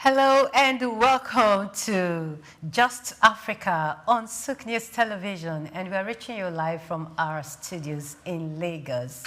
Hello and welcome to Just Africa on Souq News Television, and we are reaching you live from our studios in Lagos.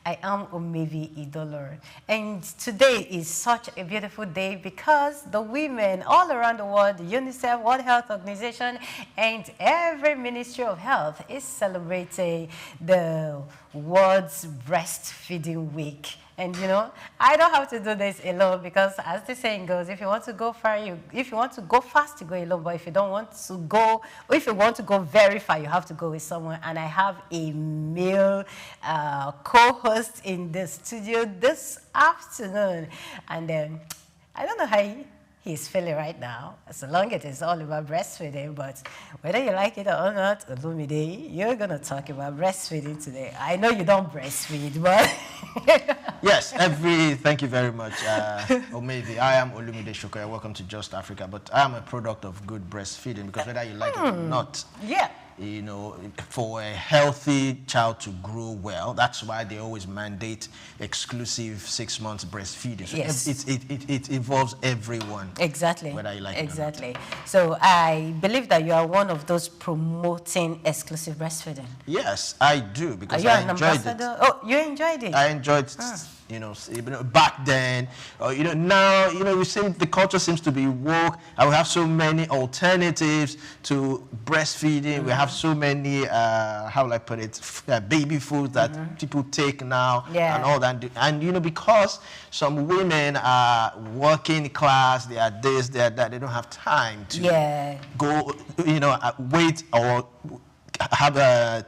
I am Omevi Idolor, and today is such a beautiful day because the women all around the world, the UNICEF, World Health Organization, and every Ministry of Health is celebrating the World's Breastfeeding Week. And you know, I don't have to do this alone because, as the saying goes, if you want to go far, if you want to go fast, you go alone. But if you don't want to go, or if you want to go very far, you have to go with someone. And I have a male co-host in the studio this afternoon, and I don't know how he's feeling right now, so long as it's all about breastfeeding. But whether you like it or not, Olumide, you're going to talk about breastfeeding today. I know you don't breastfeed, but... Yes, thank you very much, Omevi. I am Olumide Shokoya. Welcome to Just Africa. But I am a product of good breastfeeding because whether you like it or not, yeah, you know, for a healthy child to grow well, that's why they always mandate exclusive 6 months breastfeeding. So yes, it involves everyone. Exactly. Whether you like exactly. it or not. So I believe that you are one of those promoting exclusive breastfeeding. Yes, I do because are you I an enjoyed ambassador? it. Oh, you enjoyed it. I enjoyed it. You know, back then, you know, now, you know, the culture seems to be woke, and we have so many alternatives to breastfeeding. We have so many, how will I put it, baby foods that people take now, and all that. And, you know, because some women are working class, they are this, they are that, they don't have time to go, you know, wait or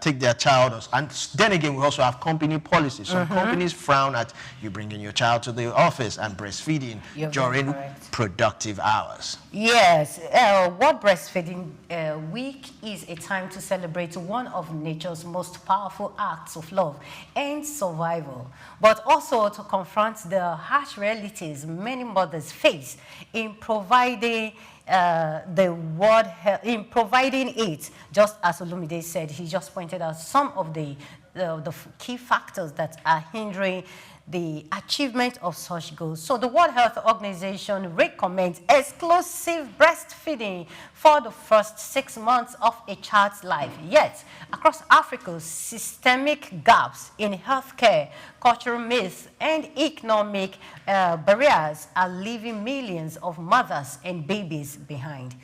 take their child. And then again, we also have company policies. Some companies frown at you bringing your child to the office and breastfeeding during productive hours. Yes, World Breastfeeding Week is a time to celebrate one of nature's most powerful acts of love and survival, but also to confront the harsh realities many mothers face in providing in providing it. Just as Olumide said, he just pointed out some of the key factors that are hindering the achievement of such goals. So the World Health Organization recommends exclusive breastfeeding for the first 6 months of a child's life. Yet, across Africa, systemic gaps in healthcare, cultural myths, and economic barriers are leaving millions of mothers and babies behind.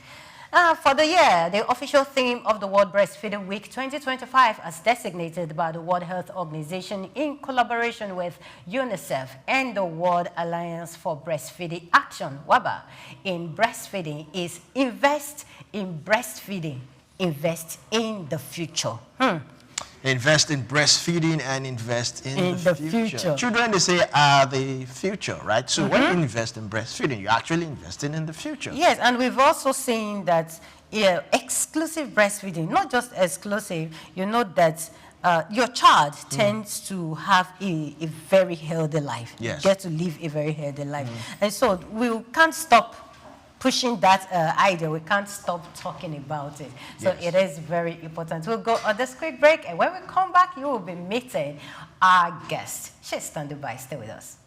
For the year, the official theme of the World Breastfeeding Week 2025, as designated by the World Health Organization in collaboration with UNICEF and the World Alliance for Breastfeeding Action, WABA, in breastfeeding is invest in breastfeeding, invest in the future. Invest in breastfeeding and invest in the future. Children, they say, are the future, right? So when you invest in breastfeeding, you're actually investing in the future. Yes, and we've also seen that exclusive breastfeeding, not just exclusive, you know that your child tends to have a very healthy life. Yes. Get to live a very healthy life. And so we can't stop pushing that idea. We can't stop talking about it. So it is very important. We'll go on this quick break, and when we come back, you will be meeting our guest. She's standing by. Stay with us.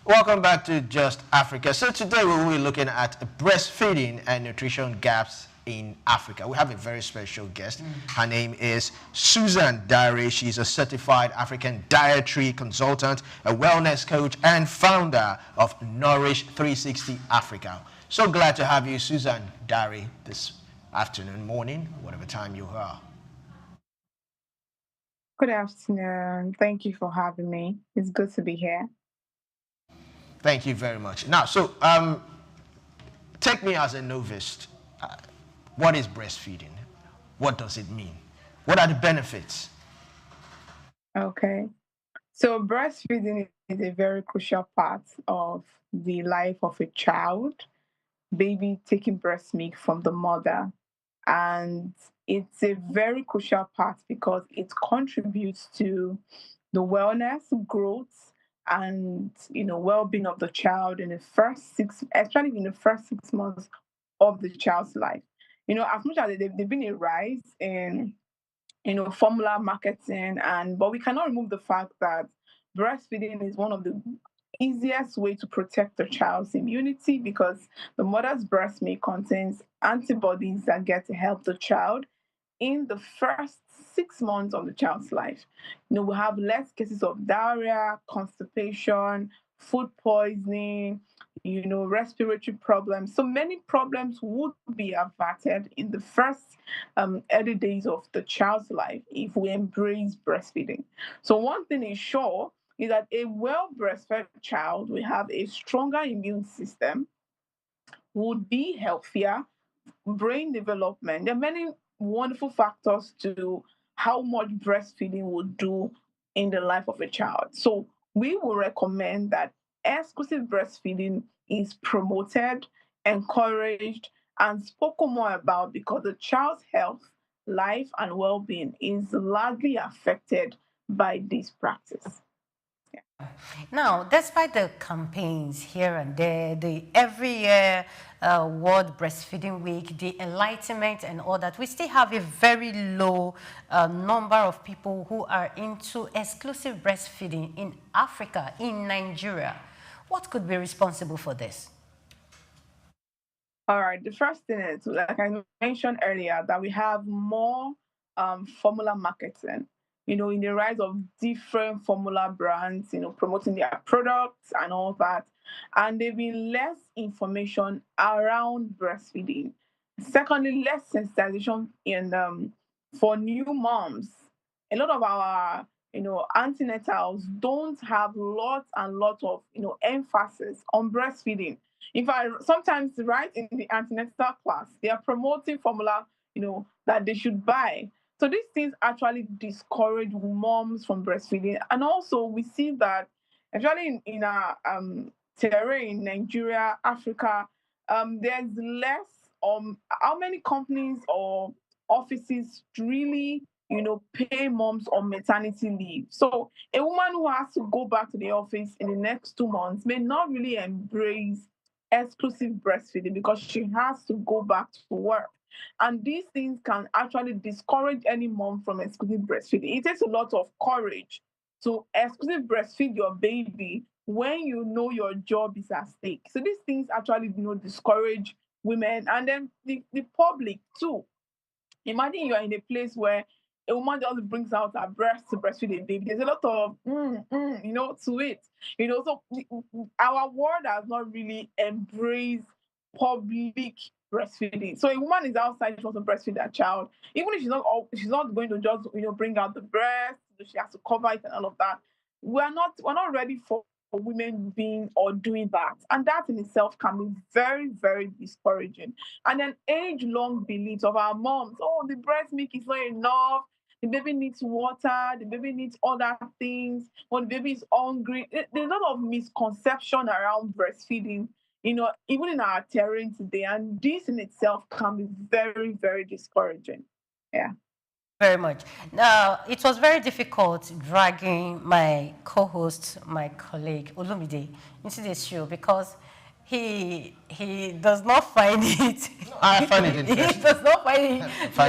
Welcome back to Just Africa. So today we will be looking at breastfeeding and nutrition gaps in Africa. We have a very special guest. Her name is Susan Dare. She's a certified African dietary consultant, a wellness coach, and founder of Nourish 360 Africa. So glad to have you, Susan Dare, this afternoon, morning, whatever time you are. Good afternoon. Thank you for having me. It's good to be here. Thank you very much. Now, so take me as a novice. What is breastfeeding? What does it mean? What are the benefits? Okay. So breastfeeding is a very crucial part of the life of a child, baby taking breast milk from the mother. And it's a very crucial part because it contributes to the wellness, growth, and well-being of the child in the first six, especially in the first 6 months of the child's life. As much as they've been a rise in formula marketing, and but we cannot remove the fact that breastfeeding is one of the easiest way to protect the child's immunity because the mother's breast milk contains antibodies that get to help the child in the first 6 months of the child's life. We have less cases of diarrhea, constipation, food poisoning, respiratory problems. So many problems would be averted in the first early days of the child's life if we embrace breastfeeding. So one thing is sure is that a well breastfed child will have a stronger immune system, would be healthier, brain development. There are many wonderful factors to how much breastfeeding will do in the life of a child. So we will recommend that exclusive breastfeeding is promoted, encouraged, and spoken more about because the child's health, life, and well-being is largely affected by this practice. Now, despite the campaigns here and there, the every year World Breastfeeding Week, the enlightenment and all that, we still have a very low number of people who are into exclusive breastfeeding in Africa, in Nigeria. What could be responsible for this? All right. The first thing is, like I mentioned earlier, that we have more formula marketing. In the rise of different formula brands, promoting their products and all that, and there've been less information around breastfeeding. Secondly, less sensitization in for new moms. A lot of our antenatals don't have lots and lots of emphasis on breastfeeding. In fact, sometimes right in the antenatal class, they are promoting formula, that they should buy. So these things actually discourage moms from breastfeeding. And also we see that actually in our terrain, Nigeria, Africa, there's less how many companies or offices really pay moms on maternity leave. So a woman who has to go back to the office in the next 2 months may not really embrace exclusive breastfeeding because she has to go back to work. And these things can actually discourage any mom from exclusive breastfeeding. It takes a lot of courage to exclusive breastfeed your baby when you know your job is at stake. So these things actually discourage women and then the public too. Imagine you are in a place where a woman just brings out her breast to breastfeed a baby. There's a lot of to it. So our world has not really embraced public breastfeeding. So a woman is outside, she wants to breastfeed her child, even if she's not going to just bring out the breast, she has to cover it and all of that. We're not ready for women being or doing that. And that in itself can be very, very discouraging. And then age-long beliefs of our moms, oh, the breast milk is not enough, the baby needs water, the baby needs other things, when the baby is hungry. There's a lot of misconception around breastfeeding, even in our terrain today. And this in itself can be very, very discouraging. Yeah. Very much. Now, it was very difficult dragging my co-host, my colleague Olumide, into this show because he does not find it. I find it He interesting. does not find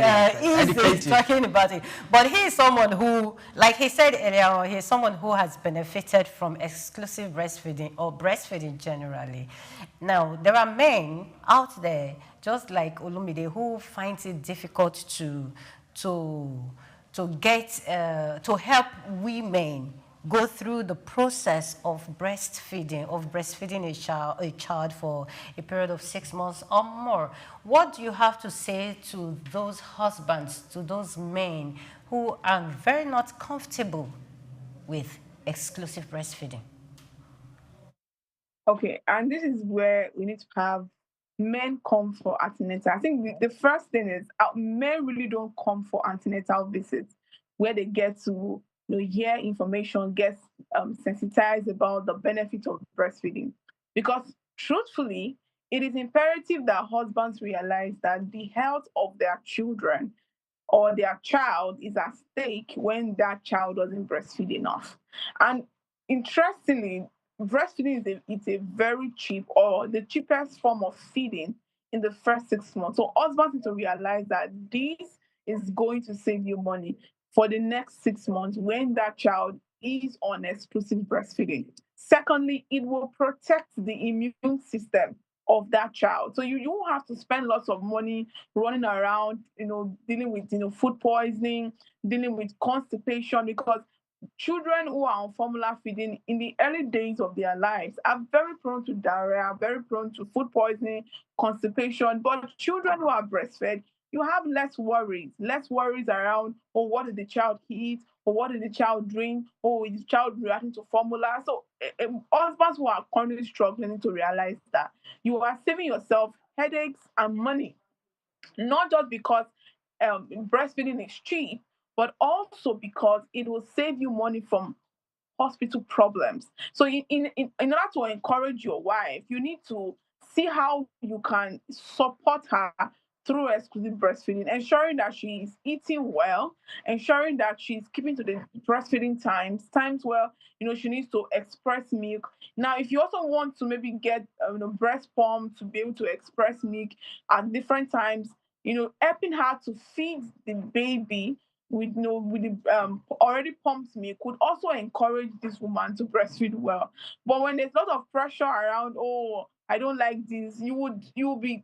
it easy talking about it. But he is someone who, like he said earlier on, he is someone who has benefited from exclusive breastfeeding or breastfeeding generally. Now, there are men out there, just like Olumide, who finds it difficult to get to help women go through the process of breastfeeding a child for a period of 6 months or more. What do you have to say to those husbands, to those men who are very not comfortable with exclusive breastfeeding? Okay, and this is where we need to have men come for antenatal? I think the first thing is men really don't come for antenatal visits where they get to hear information, get sensitized about the benefits of breastfeeding. Because truthfully, it is imperative that husbands realize that the health of their children or their child is at stake when that child doesn't breastfeed enough. And interestingly, breastfeeding it's a very cheap or the cheapest form of feeding in the first 6 months. So husbands need to realize that this is going to save you money for the next 6 months when that child is on exclusive breastfeeding. Secondly, it will protect the immune system of that child. So you won't have to spend lots of money running around, dealing with food poisoning, dealing with constipation, because children who are on formula feeding in the early days of their lives are very prone to diarrhea, very prone to food poisoning, constipation. But children who are breastfed, you have less worries around, oh, what did the child eat? Or what did the child drink? Oh, is the child reacting to formula? So husbands who are currently struggling need to realize that you are saving yourself headaches and money, not just because breastfeeding is cheap, but also because it will save you money from hospital problems. So, in order to encourage your wife, you need to see how you can support her through exclusive breastfeeding, ensuring that she is eating well, ensuring that she's keeping to the breastfeeding times where she needs to express milk. Now, if you also want to maybe get breast pump to be able to express milk at different times, helping her to feed the baby with the already pumped milk could also encourage this woman to breastfeed well. But when there's a lot of pressure around, oh, I don't like this, you'll be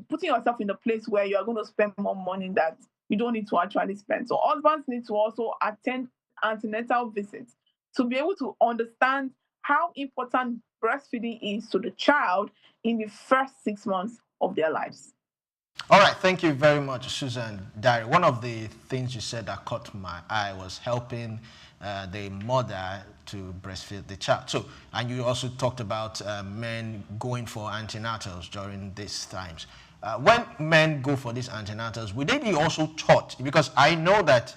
putting yourself in a place where you are going to spend more money that you don't need to actually spend. So husbands need to also attend antenatal visits to be able to understand how important breastfeeding is to the child in the first 6 months of their lives. All right, thank you very much, Susan Dari. One of the things you said that caught my eye was helping the mother to breastfeed the child. So, and you also talked about men going for antenatals during these times. When men go for these antenatals, would they be also taught? Because I know that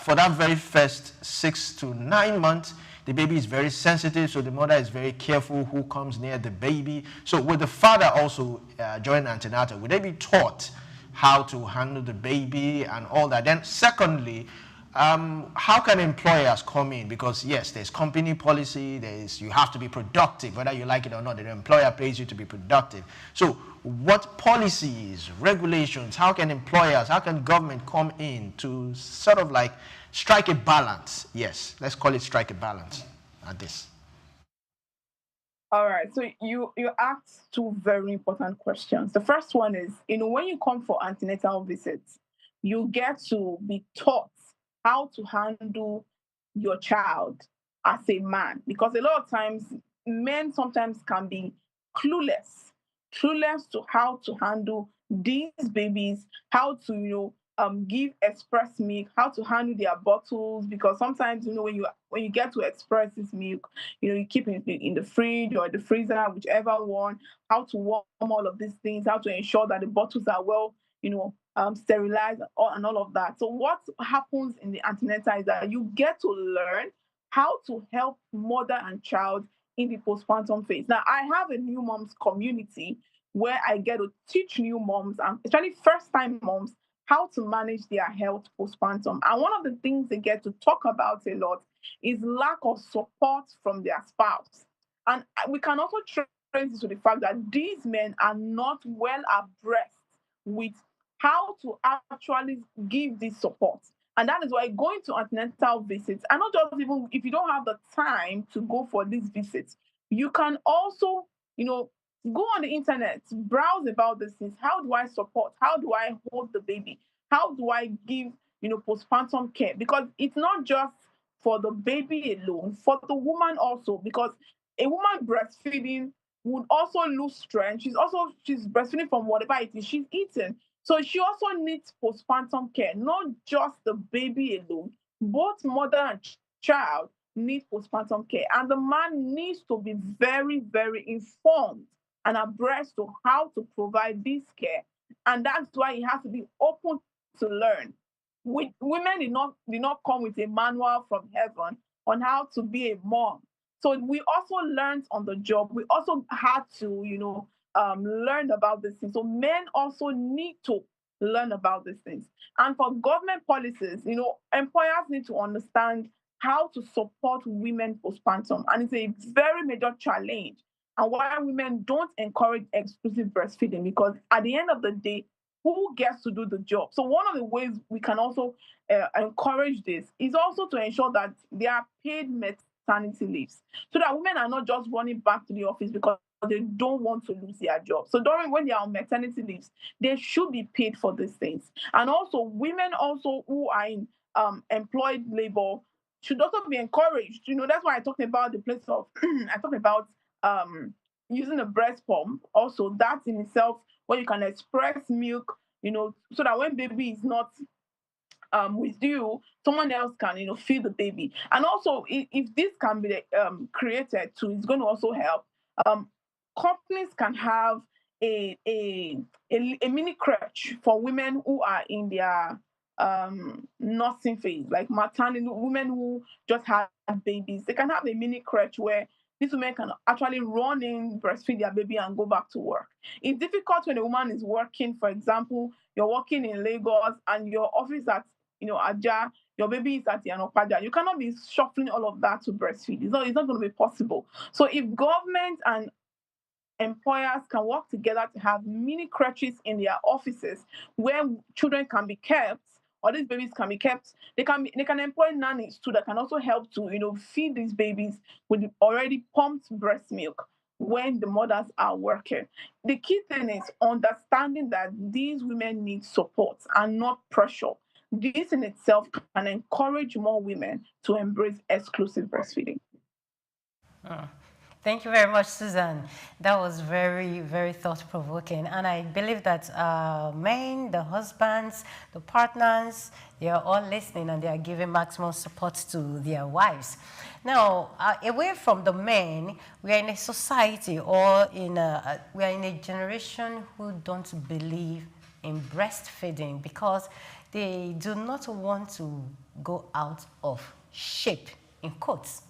for that very first 6 to 9 months, the baby is very sensitive, so the mother is very careful who comes near the baby. So would the father also join antenatal? Would they be taught how to handle the baby and all that? Then secondly, how can employers come in? Because yes, there's company policy, you have to be productive, whether you like it or not. The employer pays you to be productive. So what policies, regulations, how can employers, how can government come in to sort of like strike a balance? Yes, let's call it strike a balance at this. All right. So you asked two very important questions. The first one is, when you come for antenatal visits, you get to be taught how to handle your child as a man. Because a lot of times men sometimes can be clueless, clueless to how to handle these babies, how to, give express milk, how to handle their bottles, because sometimes when you get to express this milk, you keep it in the fridge or the freezer, whichever one, how to warm all of these things, how to ensure that the bottles are well, sterilized and all of that. So what happens in the antenatal is that you get to learn how to help mother and child in the postpartum phase. Now, I have a new moms community where I get to teach new moms, and especially first time moms, how to manage their health postpartum. And one of the things they get to talk about a lot is lack of support from their spouse. And we can also trace this to the fact that these men are not well abreast with how to actually give this support. And that is why going to antenatal visits, and not just even if you don't have the time to go for these visits, you can also, go on the internet, browse about these things. How do I support? How do I hold the baby? How do I give, postpartum care? Because it's not just for the baby alone, for the woman also, because a woman breastfeeding would also lose strength. She's breastfeeding from whatever it is she's eating. So she also needs postpartum care, not just the baby alone. Both mother and child need postpartum care. And the man needs to be very, very informed and abreast to how to provide this care. And that's why it has to be open to learn. Women did not come with a manual from heaven on how to be a mom. So we also learned on the job. We also had to, learn about these things. So men also need to learn about these things. And for government policies, employers need to understand how to support women postpartum. And it's a very major challenge. And why women don't encourage exclusive breastfeeding, because at the end of the day, who gets to do the job? So one of the ways we can also encourage this is also to ensure that there are paid maternity leaves, so that women are not just running back to the office because they don't want to lose their job. So when they are on maternity leaves, they should be paid for these things. And also, women also who are in employed labor should also be encouraged. That's why I talked about the place of I talked about using a breast pump. Also, that in itself, where you can express milk, so that when baby is not with you, someone else can feed the baby. And also, if this can be created too, it's going to also help. um, Companies can have a mini crèche for women who are in their nursing phase, like maternity women who just had babies. They can have a mini crèche where these women can actually run in, breastfeed their baby, and go back to work. It's difficult when a woman is working. For example, you're working in Lagos and your office at Aja, your baby is at Yanopaja. You cannot be shuffling all of that to breastfeed. It's not going to be possible. So if government and employers can work together to have mini crèches in their offices where children can be kept, or these babies can be kept, they can employ nannies too that can also help to feed these babies with already pumped breast milk when the mothers are working. The key thing is understanding that these women need support and not pressure. This in itself can encourage more women to embrace exclusive breastfeeding. Thank you very much, Susan. That was very, very thought-provoking. And I believe that men, the husbands, the partners, they are all listening and they are giving maximum support to their wives. Now, away from the men, we are in a society or we are in a generation who don't believe in breastfeeding because they do not want to go out of shape, in quotes.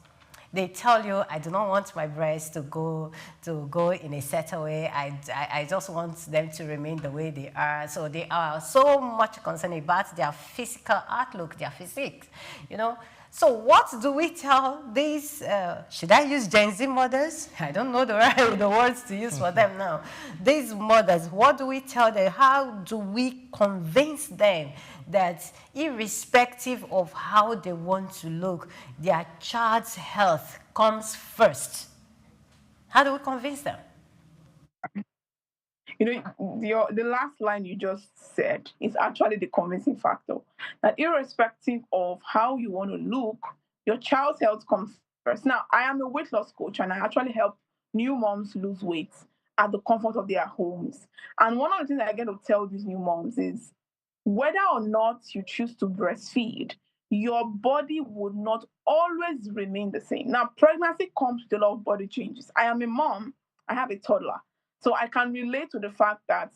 They tell you, I do not want my breasts to go in a certain way. I just want them to remain the way they are. So they are so much concerned about their physical outlook, their physique, So what do we tell these, should I use Gen Z mothers? I don't know the words to use for them now. These mothers, what do we tell them? How do we convince them that irrespective of how they want to look, their child's health comes first? How do we convince them? The last line you just said is actually the convincing factor. That irrespective of how you want to look, your child's health comes first. Now, I am a weight loss coach and I actually help new moms lose weight at the comfort of their homes. And one of the things I get to tell these new moms is whether or not you choose to breastfeed, your body would not always remain the same. Now, pregnancy comes with a lot of body changes. I am a mom, I have a toddler. So I can relate to the fact that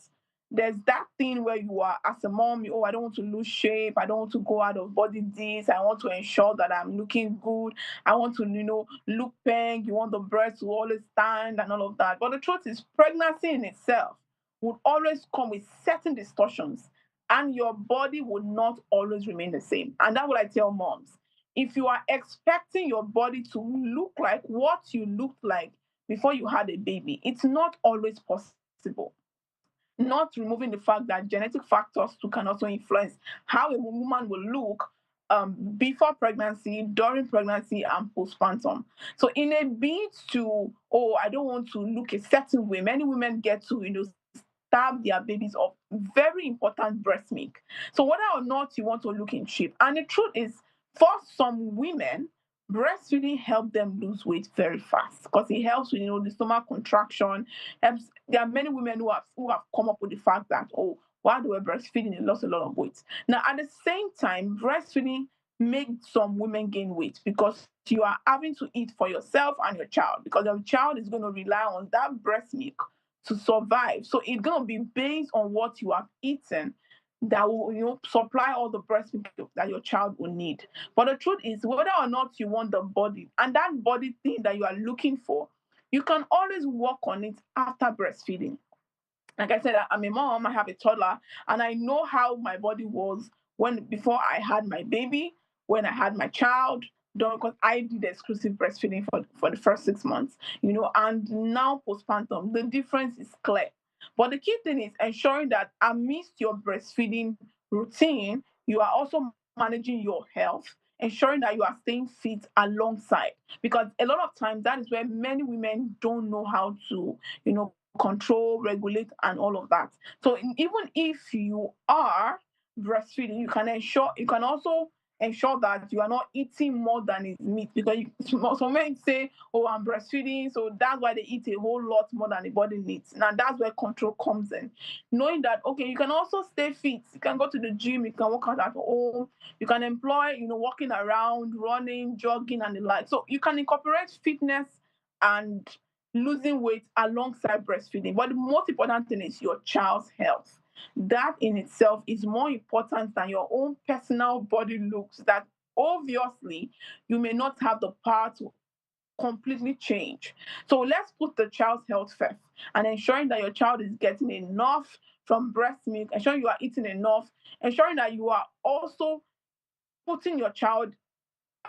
there's that thing where you are as a mom, I don't want to lose shape, I don't want to go out of body this, I want to ensure that I'm looking good, I want to, look pink, you want the breast to always stand and all of that. But the truth is, pregnancy in itself would always come with certain distortions, and your body would not always remain the same. And that's what I tell moms. If you are expecting your body to look like what you looked like before you had a baby, it's not always possible. Not removing the fact that genetic factors too can also influence how a woman will look before pregnancy, during pregnancy, and postpartum. So, in a bid to, I don't want to look a certain way, many women get to, starve their babies of very important breast milk. So, whether or not you want to look in shape, and the truth is, for some women, breastfeeding helps them lose weight very fast because it helps with the stomach contraction. There are many women who have come up with the fact that while they were breastfeeding, they lost a lot of weight. Now at the same time, breastfeeding makes some women gain weight because you are having to eat for yourself and your child, because your child is going to rely on that breast milk to survive. So it's going to be based on what you have eaten that will supply all the breast milk that your child will need. But the truth is, whether or not you want the body, and that body thing that you are looking for, you can always work on it after breastfeeding. Like I said, I'm a mom, I have a toddler, and I know how my body was before I had my baby, when I had my child, because I did exclusive breastfeeding for the first 6 months, and now postpartum, the difference is clear. But the key thing is ensuring that amidst your breastfeeding routine, you are also managing your health, ensuring that you are staying fit alongside. Because a lot of times that is where many women don't know how to, control, regulate, and all of that. So even if you are breastfeeding, you can also ensure that you are not eating more than is meat, because some men say, oh, I'm breastfeeding, so that's why they eat a whole lot more than the body needs. Now that's where control comes in, knowing that, okay, you can also stay fit, you can go to the gym, you can work out at home, you can employ walking around, running, jogging, and the like. So you can incorporate fitness and losing weight alongside breastfeeding. But the most important thing is your child's health. That in itself is more important than your own personal body looks, that obviously you may not have the power to completely change. So let's put the child's health first, and ensuring that your child is getting enough from breast milk, ensuring you are eating enough, ensuring that you are also putting your child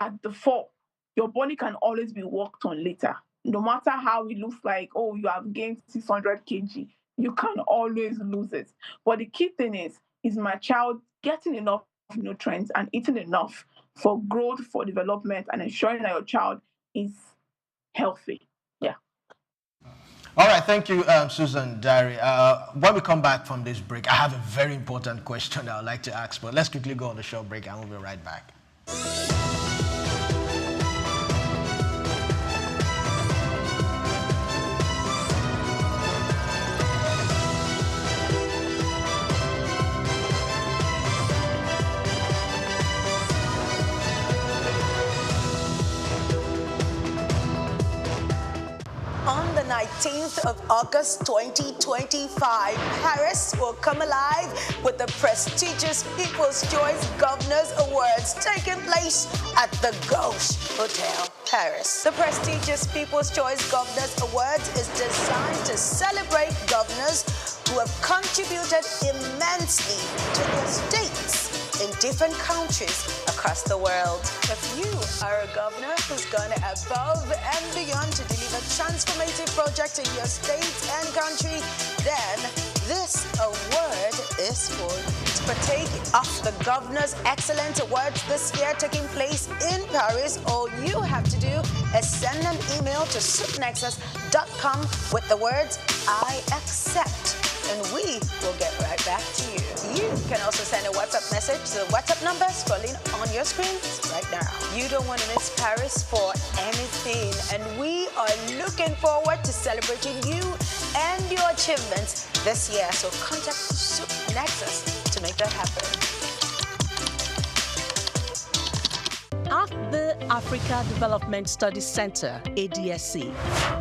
at the fore. Your body can always be worked on later. No matter how it looks like, oh, you have gained 600 kg, you can always lose it. But the key thing is my child getting enough nutrients and eating enough for growth, for development, and ensuring that your child is healthy. Yeah. All right, thank you, Susan Diary. When we come back from this break, I have a very important question that I'd like to ask, but let's quickly go on the short break and we'll be right back. On the 19th of August 2025, Paris will come alive with the prestigious People's Choice Governors Awards taking place at the Gauche Hotel, Paris. The prestigious People's Choice Governors Awards is designed to celebrate governors who have contributed immensely to their states in different countries across the world. If you are a governor who's gone above and beyond to deliver transformative projects in your state and country, then this award is for you. To partake of the Governor's Excellence Awards this year taking place in Paris, all you have to do is send an email to souqnexus.com with the words, I accept, and we will get right back to you. You can also send a WhatsApp message to the WhatsApp number scrolling on your screens right now. You don't want to miss Paris for anything, and we are looking forward to celebrating you and your achievements this year. So contact Souq Nexus to make that happen. At the Africa Development Studies Center, ADSC,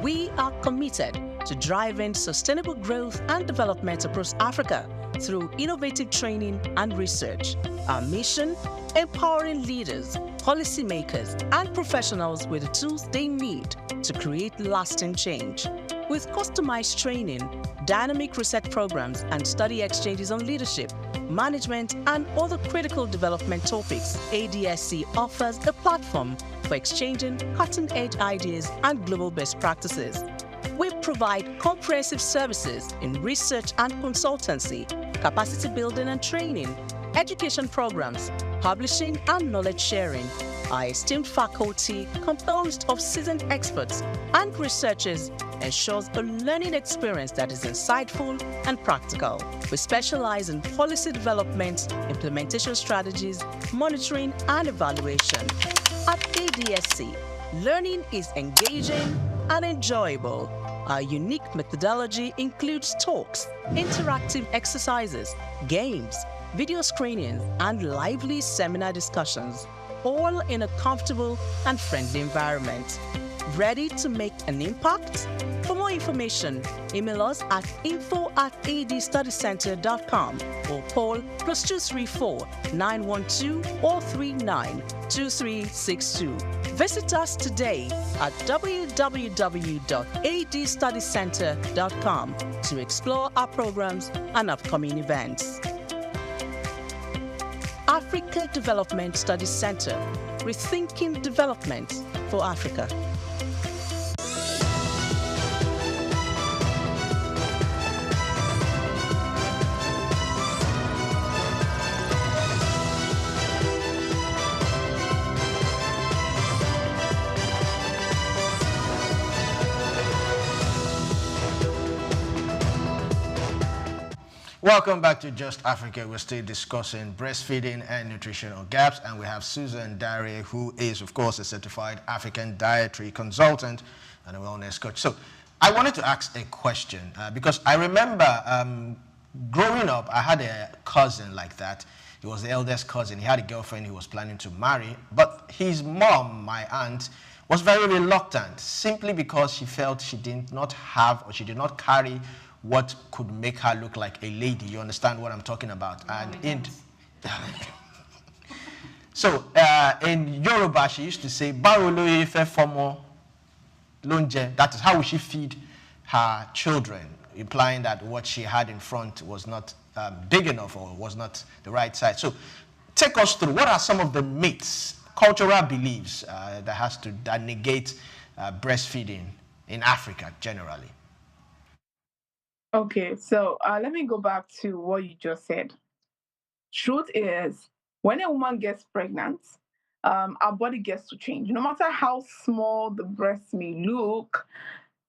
we are committed to driving sustainable growth and development across Africa through innovative training and research. Our mission: empowering leaders, policymakers, and professionals with the tools they need to create lasting change. With customized training, dynamic research programs, and study exchanges on leadership, management, and other critical development topics, ADSC offers a platform for exchanging cutting-edge ideas and global best practices. We provide comprehensive services in research and consultancy, capacity building and training, education programs, publishing, and knowledge sharing. Our esteemed faculty, composed of seasoned experts and researchers, ensures a learning experience that is insightful and practical. We specialize in policy development, implementation strategies, monitoring, and evaluation. At ADSC, learning is engaging and enjoyable. Our unique methodology includes talks, interactive exercises, games, video screenings, and lively seminar discussions, all in a comfortable and friendly environment. Ready to make an impact? For more information, email us at info@adstudycenter.com or call +234 912 439 2362. Visit us today at www.adstudycenter.com to explore our programs and upcoming events. Africa Development Studies Center, rethinking development for Africa. Welcome back to Just Africa. We're still discussing breastfeeding and nutritional gaps, and we have Susan Dare, who is, of course, a certified African dietary consultant and a wellness coach. So I wanted to ask a question because I remember growing up, I had a cousin like that. He was the eldest cousin. He had a girlfriend he was planning to marry, but his mom, my aunt, was very reluctant simply because she felt she did not have or she did not carry what could make her look like a lady. You understand what I'm talking about? And in Yoruba, she used to say, "Báwo ló yẹ fẹ́ fọmọ lóúnjẹ?" That is, how would she feed her children, implying that what she had in front was not big enough or was not the right size. So take us through, what are some of the myths, cultural beliefs that negate breastfeeding in Africa generally? Okay, so let me go back to what you just said. Truth is, when a woman gets pregnant, our body gets to change. No matter how small the breast may look,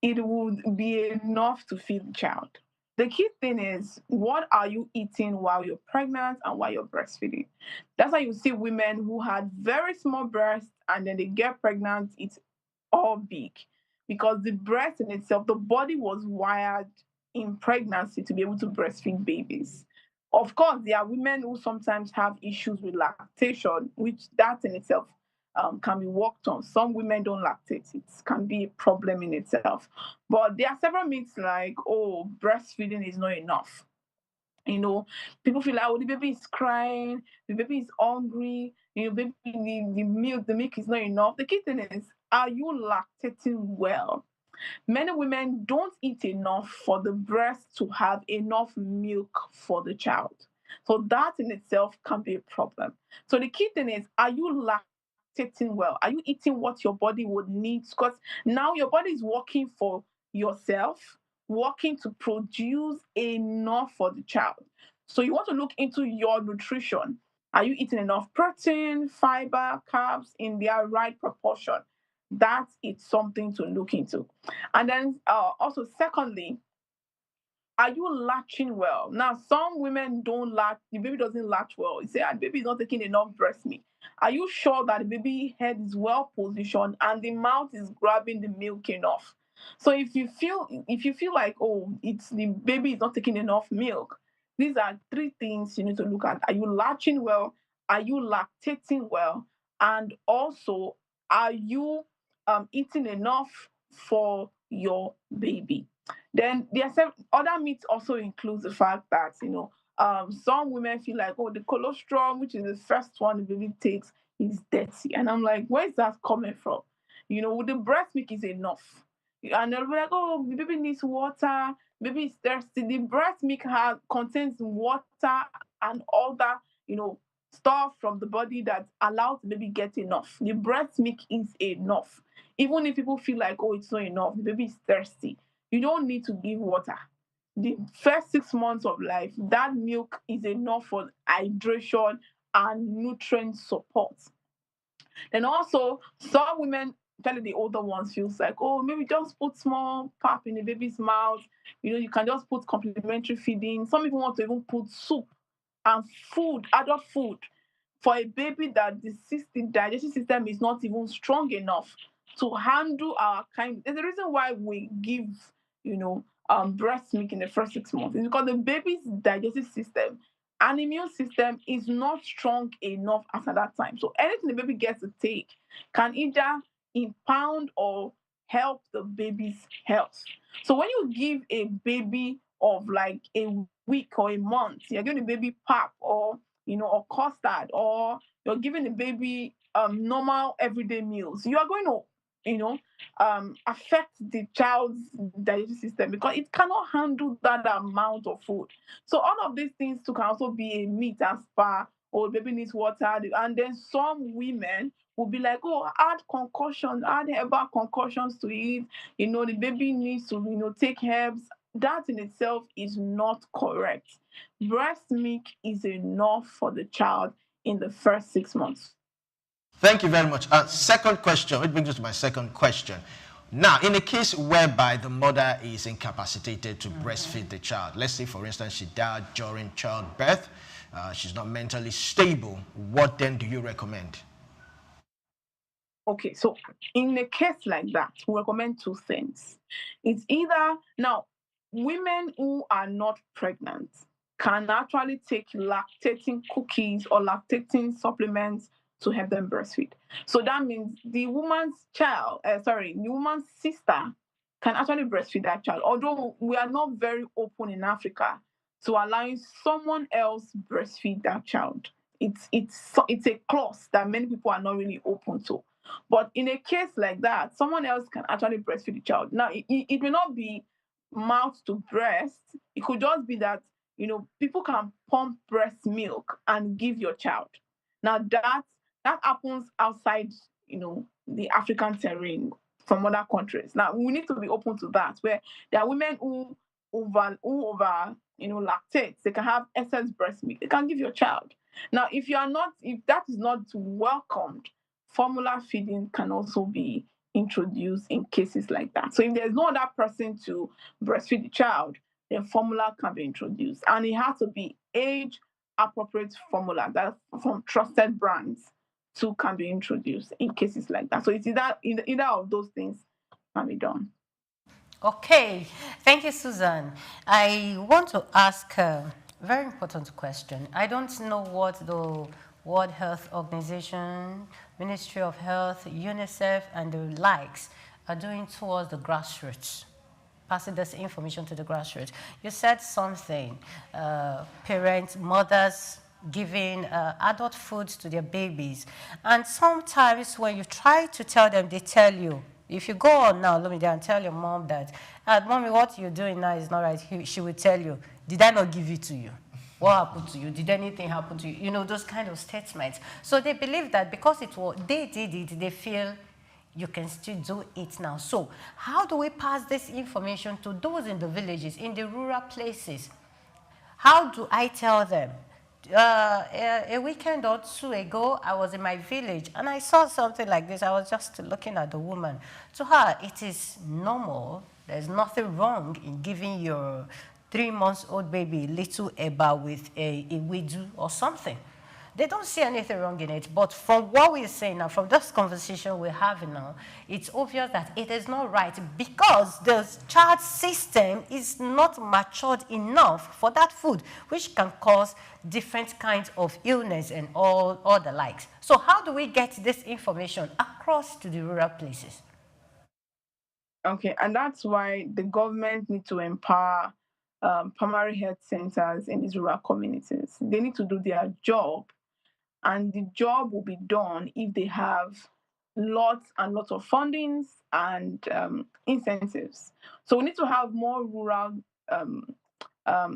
it would be enough to feed the child. The key thing is, what are you eating while you're pregnant and while you're breastfeeding? That's why you see women who had very small breasts and then they get pregnant, it's all big. Because the breast in itself, the body was wired in pregnancy to be able to breastfeed babies. Of course, there are women who sometimes have issues with lactation, which that in itself can be worked on. Some women don't lactate. It can be a problem in itself. But there are several myths like, oh, breastfeeding is not enough. You know, people feel like, oh, the baby is crying, the baby is hungry, baby, the milk is not enough. The key thing is, are you lactating well? Many women don't eat enough for the breast to have enough milk for the child. So that in itself can be a problem. So the key thing is, are you lactating well? Are you eating what your body would need? Because now your body is working for yourself, working to produce enough for the child. So you want to look into your nutrition. Are you eating enough protein, fiber, carbs in their right proportion? That is something to look into. And then also, secondly, are you latching well? Now, some women don't latch, the baby doesn't latch well. You say, the baby is not taking enough breast milk. Are you sure that the baby head is well positioned and the mouth is grabbing the milk enough? So if you feel like, oh, it's the baby is not taking enough milk, these are three things you need to look at. Are you latching well? Are you lactating well? And also, are you eating enough for your baby? Then there are some other myths also includes the fact that some women feel like, oh, the colostrum, which is the first one the baby takes, is dirty, and I'm like, where is that coming from? The breast milk is enough, and they'll be like, oh, the baby needs water, baby is thirsty. The breast milk contains water and other stuff from the body that allows the baby get enough. The breast milk is enough. Even if people feel like, oh, it's not enough, the baby is thirsty, you don't need to give water. The first 6 months of life, that milk is enough for hydration and nutrient support. Then also, some women, especially the older ones, feels like, oh, maybe just put small pap in the baby's mouth. You can just put complementary feeding. Some people want to even put soup and food, adult food, for a baby that the digestive system is not even strong enough to handle our kind. There's a reason why we give, breast milk in the first 6 months. It's because the baby's digestive system and immune system is not strong enough at that time. So anything the baby gets to take can either impound or help the baby's health. So when you give a baby of like a week or a month, you're giving the baby pap or or custard, or you're giving the baby normal everyday meals, you are going to affect the child's digestive system because it cannot handle that amount of food. So all of these things too can also be a myth as far, oh, baby needs water. And then some women will be like, oh, add concussion, add herbal concussions to it. The baby needs to, take herbs. That in itself is not correct. Breast milk is enough for the child in the first 6 months. Thank you very much. Second question, it brings us to my second question. Now, in a case whereby the mother is incapacitated to breastfeed the child, let's say, for instance, she died during childbirth, she's not mentally stable, what then do you recommend? Okay, so in a case like that, we recommend two things. It's either, now, women who are not pregnant can actually take lactating cookies or lactating supplements to help them breastfeed. So that means the woman's the woman's sister can actually breastfeed that child. Although we are not very open in Africa to allowing someone else breastfeed that child. It's a clause that many people are not really open to. But in a case like that, someone else can actually breastfeed the child. Now, it may not be mouth to breast. It could just be that, people can pump breast milk and give your child. Now, that happens outside, the African terrain from other countries. Now, we need to be open to that, where there are women who lactate. They can have excess breast milk. They can give your child. Now, if that is not welcomed, formula feeding can also be introduced in cases like that. So if there's no other person to breastfeed the child, then formula can be introduced. And it has to be age-appropriate formula that from trusted brands too can be introduced in cases like that. So it's either of those things can be done. Okay, thank you, Susan. I want to ask a very important question. I don't know what the World Health Organization, Ministry of Health, UNICEF, and the likes are doing towards the grassroots, passing this information to the grassroots. You said something, parents, mothers giving adult food to their babies. And sometimes when you try to tell them, they tell you, if you go on now, let me and tell your mom that, Mommy, what you're doing now is not right. She will tell you, did I not give it to you? What happened to you? Did anything happen to you? Those kind of statements. So they believe that because they did it, they feel you can still do it now. So how do we pass this information to those in the villages, in the rural places? How do I tell them? A weekend or two ago, I was in my village and I saw something like this. I was just looking at the woman. To her, it is normal. There's nothing wrong in giving your 3-month-old baby a little eba with a wedu or something. They don't see anything wrong in it. But from what we're saying now, from this conversation we're having now, it's obvious that it is not right because the child system is not matured enough for that food, which can cause different kinds of illness and all the likes. So how do we get this information across to the rural places? Okay, and that's why the government need to empower primary health centers in these rural communities. They need to do their job, and the job will be done if they have lots and lots of fundings and incentives. So we need to have more rural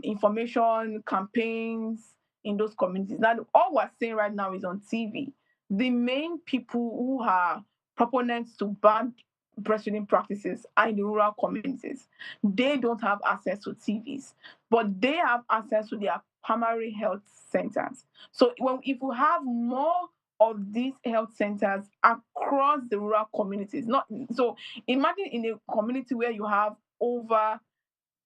information campaigns in those communities. Now, all we're saying right now is on TV. The main people who are proponents to bad breastfeeding practices are in the rural communities. They don't have access to TVs, but they have access to their primary health centers. So if we have more of these health centers across the rural communities, so imagine in a community where you have over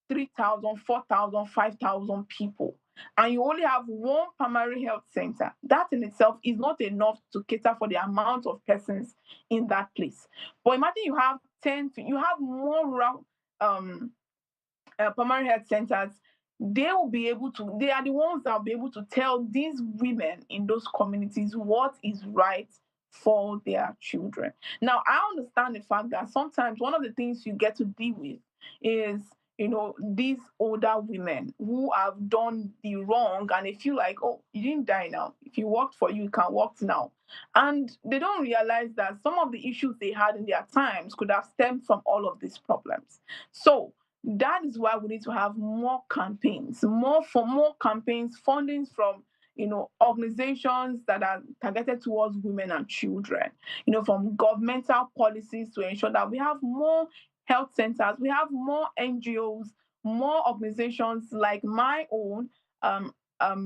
3,000, 4,000, 5,000 people, and you only have one primary health center, that in itself is not enough to cater for the amount of persons in that place. But imagine you have more rural primary health centers. They are the ones that will be able to tell these women in those communities what is right for their children. Now, I understand the fact that sometimes one of the things you get to deal with is, these older women who have done the wrong and they feel like, oh, you didn't die now. If you worked for you can work now. And they don't realize that some of the issues they had in their times could have stemmed from all of these problems. So that is why we need to have more campaigns, more campaigns, fundings from organizations that are targeted towards women and children, from governmental policies to ensure that we have more health centers, we have more NGOs, more organizations like my own,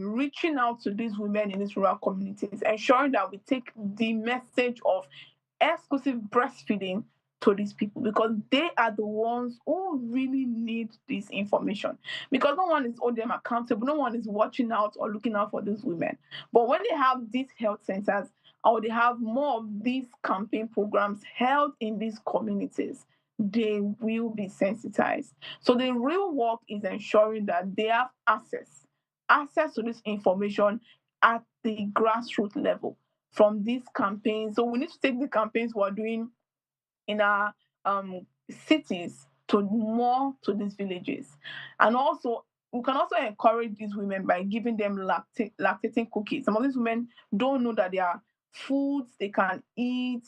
reaching out to these women in these rural communities, ensuring that we take the message of exclusive breastfeeding to these people, because they are the ones who really need this information, because no one is holding them accountable, no one is watching out or looking out for these women. But when they have these health centers or they have more of these campaign programs held in these communities, they will be sensitized. So the real work is ensuring that they have access to this information at the grassroots level from these campaigns. So we need to take the campaigns we're doing in our cities to these villages. And also, we can also encourage these women by giving them lactating cookies. Some of these women don't know that there are foods they can eat,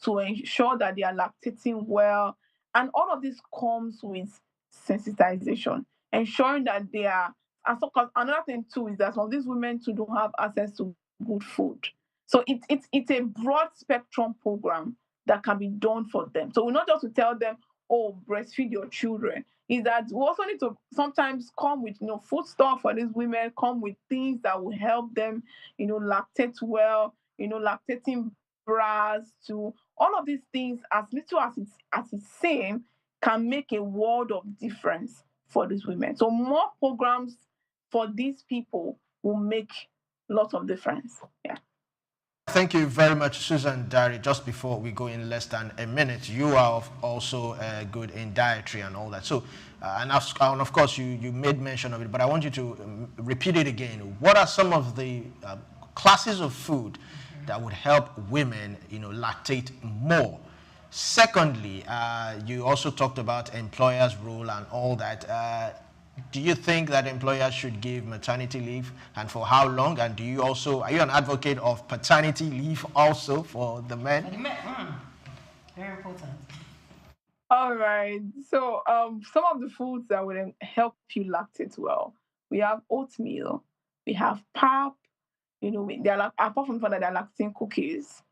to ensure that they are lactating well. And all of this comes with sensitization, ensuring that they are. And so, cause another thing too is that some of these women too don't have access to good food. So it's a broad spectrum program that can be done for them. So we're not just to tell them, oh, breastfeed your children. Is that we also need to sometimes come with food stuff for these women, come with things that will help them, lactate well, lactating bras, to all of these things, as little as it's same, can make a world of difference for these women. So more programs for these people will make lots of difference. Yeah. Thank you very much, Susan Dari. Just before we go in less than a minute, you are also good in dietary and all that. So, and of course, you made mention of it, but I want you to repeat it again. What are some of the classes of food that would help women, lactate more? Secondly, you also talked about employers' role and all that. Do you think that employers should give maternity leave, and for how long? And are you an advocate of paternity leave also for the men? For the men, very important. All right. So some of the foods that would help you lactate well, we have oatmeal, we have pap, apart from the fact that they're lactating cookies,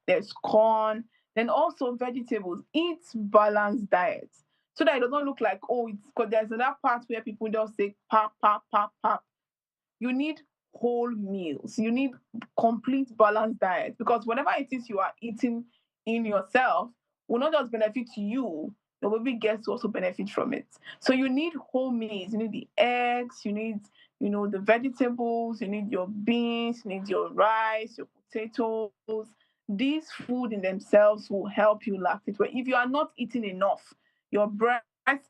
there's corn, then also vegetables. Eat balanced diet, so that it doesn't look like, oh, it's because there's another part where people just say pap, pap, pap, pap. You need whole meals. You need complete balanced diet, because whatever it is you are eating in yourself will not just benefit you, your baby gets to also benefit from it. So you need whole meals. You need the eggs, you need, the vegetables, you need your beans, you need your rice, your potatoes. These food in themselves will help you lactate. But if you are not eating enough, your breast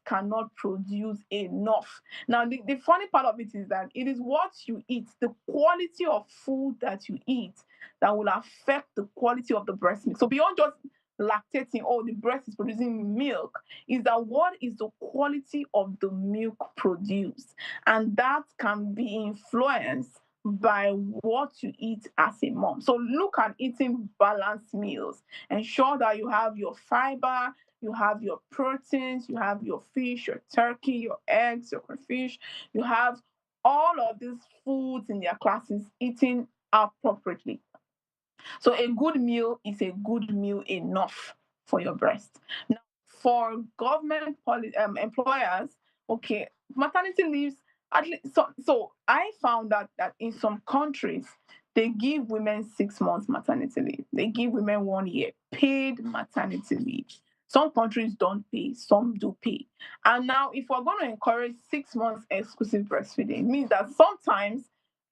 cannot produce enough. Now, the funny part of it is that it is what you eat, the quality of food that you eat, that will affect the quality of the breast milk. So beyond just lactating, oh, the breast is producing milk, is that what is the quality of the milk produced? And that can be influenced by what you eat as a mom. So look at eating balanced meals. Ensure that you have your fiber, you have your proteins, you have your fish, your turkey, your eggs, your crayfish. You have all of these foods in their classes eaten appropriately. So a good meal is a good meal enough for your breast. Now, for government employers, okay, maternity leaves, at least, so I found out that in some countries, they give women 6 months maternity leave. They give women 1 year paid maternity leave. Some countries don't pay, some do pay. And now, if we're going to encourage 6 months exclusive breastfeeding, it means that sometimes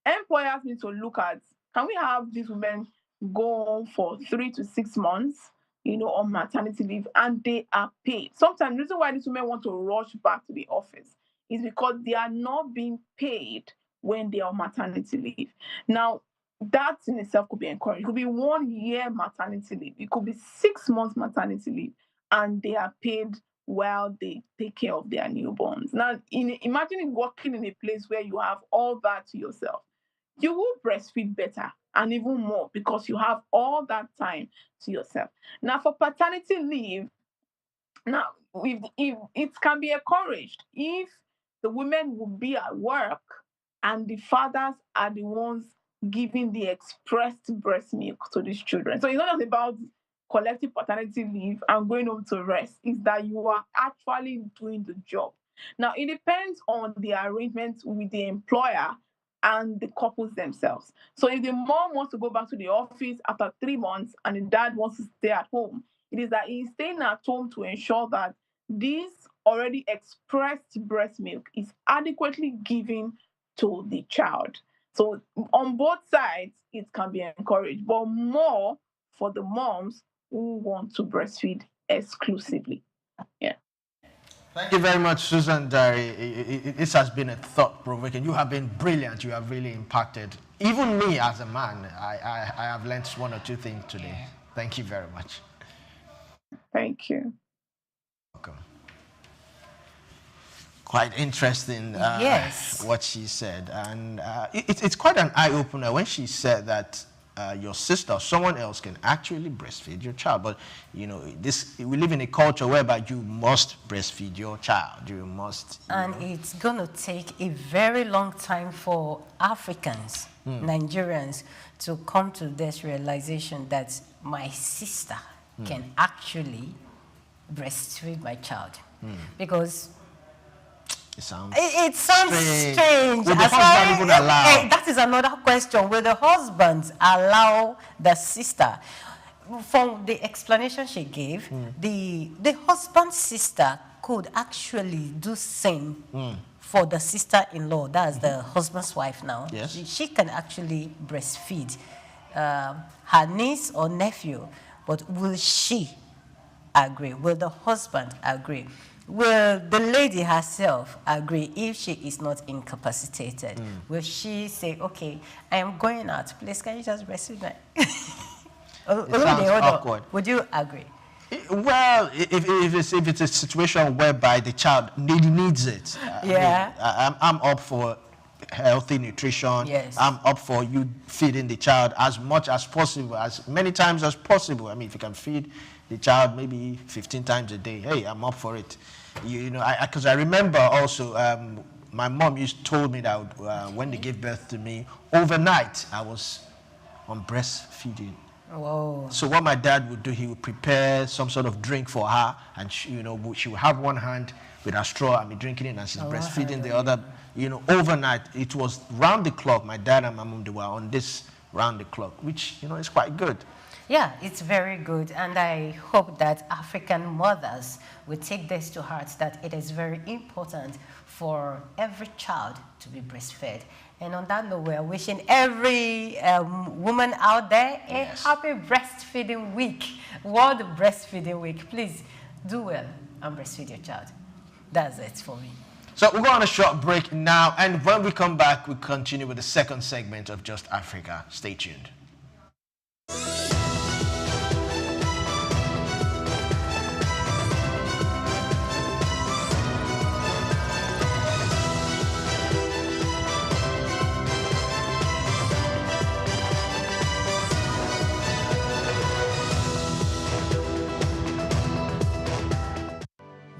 employers need to look at, can we have these women go on for 3 to 6 months, on maternity leave, and they are paid? Sometimes the reason why these women want to rush back to the office is because they are not being paid when they are on maternity leave. Now, that in itself could be encouraged. It could be 1 year maternity leave. It could be 6 months maternity leave, and they are paid while they take care of their newborns. Now, imagine working in a place where you have all that to yourself. You will breastfeed better and even more because you have all that time to yourself. Now, for paternity leave, now if it can be encouraged if the women will be at work and the fathers are the ones giving the expressed breast milk to these children. So it's not just about collecting paternity leave and going home to rest. It's that you are actually doing the job. Now, it depends on the arrangement with the employer and the couples themselves. So if the mom wants to go back to the office after 3 months and the dad wants to stay at home, it is that he's staying at home to ensure that this already expressed breast milk is adequately given to the child. So on both sides, it can be encouraged, but more for the moms who want to breastfeed exclusively. Yeah. Thank you very much, Susan Dari. This has been a thought-provoking. You have been brilliant. You have really impacted. Even me as a man, I have learned 1 or 2 things today. Yeah. Thank you very much. Thank you. Welcome. Quite interesting Yes. what she said. And it's quite an eye-opener when she said that your sister or someone else can actually breastfeed your child. But, you know, we live in a culture whereby you must breastfeed your child. You must. And it's going to take a very long time for Africans, Nigerians, to come to this realization that my sister can actually breastfeed my child. Because it sounds strange. Will the husband even allow? That is another question. Will the husband allow the sister? From the explanation she gave, the husband's sister could actually do same for the sister-in-law. That's the husband's wife now. Yes. She can actually breastfeed her niece or nephew. But will she agree? Will the husband agree? Will the lady herself agree if she is not incapacitated? Will she say, okay, I am going out, please, can you just breastfeed me? It sounds awkward. Would you agree? Well, if it's a situation whereby the child needs it, I'm up for healthy nutrition. Yes. I'm up for you feeding the child as much as possible, as many times as possible. I mean, if you can feed the child maybe 15 times a day, hey, I'm up for it. You know, because I remember also my mom told me that when they gave birth to me, overnight I was on breastfeeding. Whoa. So what my dad would do, he would prepare some sort of drink for her, and she would have one hand with a straw and be drinking it, and she's breastfeeding the other. You know, overnight, it was round the clock. My dad and my mom, they were on this round the clock, which, you know, is quite good. Yeah, it's very good, and I hope that African mothers will take this to heart, that it is very important for every child to be breastfed. And on that note, we're wishing every woman out there a happy breastfeeding week, World Breastfeeding Week. Please do well and breastfeed your child. That's it for me. So we'll go on a short break now, and when we come back, we'll continue with the second segment of Just Africa. Stay tuned.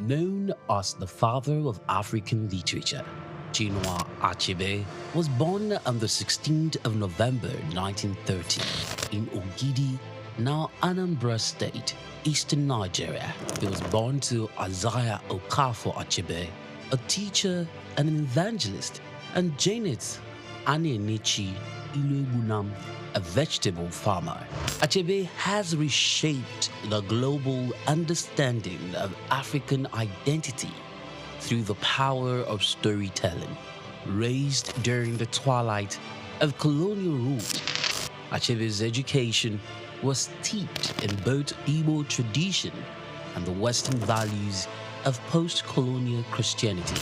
Known as the father of African literature, Chinua Achebe was born on the 16th of November 1930 in Ogidi, now Anambra State, eastern Nigeria. He was born to Isaiah Okafor Achebe, a teacher and an evangelist, and Janet Anenichi Ilegunam, a vegetable farmer. Achebe has reshaped the global understanding of African identity through the power of storytelling. Raised during the twilight of colonial rule, Achebe's education was steeped in both Igbo tradition and the Western values of post-colonial Christianity.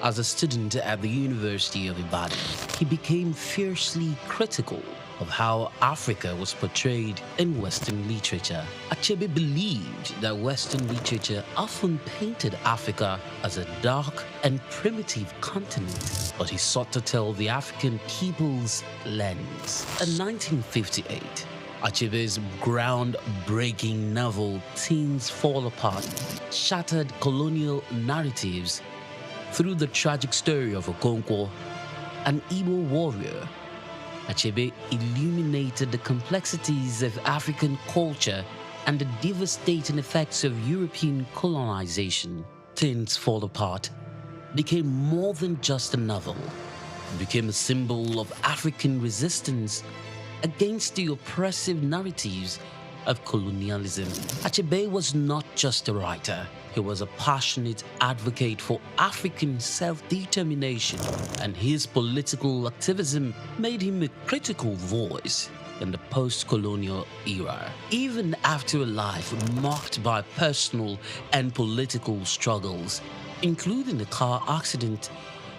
As a student at the University of Ibadan, he became fiercely critical of how Africa was portrayed in Western literature. Achebe believed that Western literature often painted Africa as a dark and primitive continent, but he sought to tell the African people's lens. In 1958, Achebe's groundbreaking novel Things Fall Apart shattered colonial narratives through the tragic story of Okonkwo, an Igbo warrior. Achebe illuminated the complexities of African culture and the devastating effects of European colonization. Things Fall Apart became more than just a novel. It became a symbol of African resistance against the oppressive narratives of colonialism. Achebe was not just a writer. He was a passionate advocate for African self-determination, and his political activism made him a critical voice in the post-colonial era. Even after a life marked by personal and political struggles, including a car accident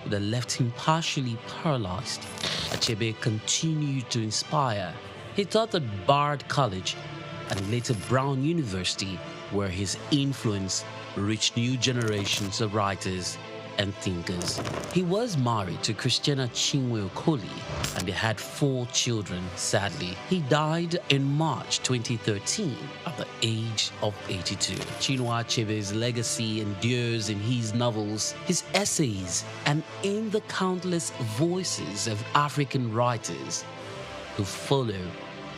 that left him partially paralyzed, Achebe continued to inspire. He taught at Bard College and later Brown University, where his influence reached new generations of writers and thinkers. He was married to Christiana Chinwe Okoli, and they had 4 children. Sadly, he died in March 2013 at the age of 82. Chinua Achebe's legacy endures in his novels, his essays, and in the countless voices of African writers who follow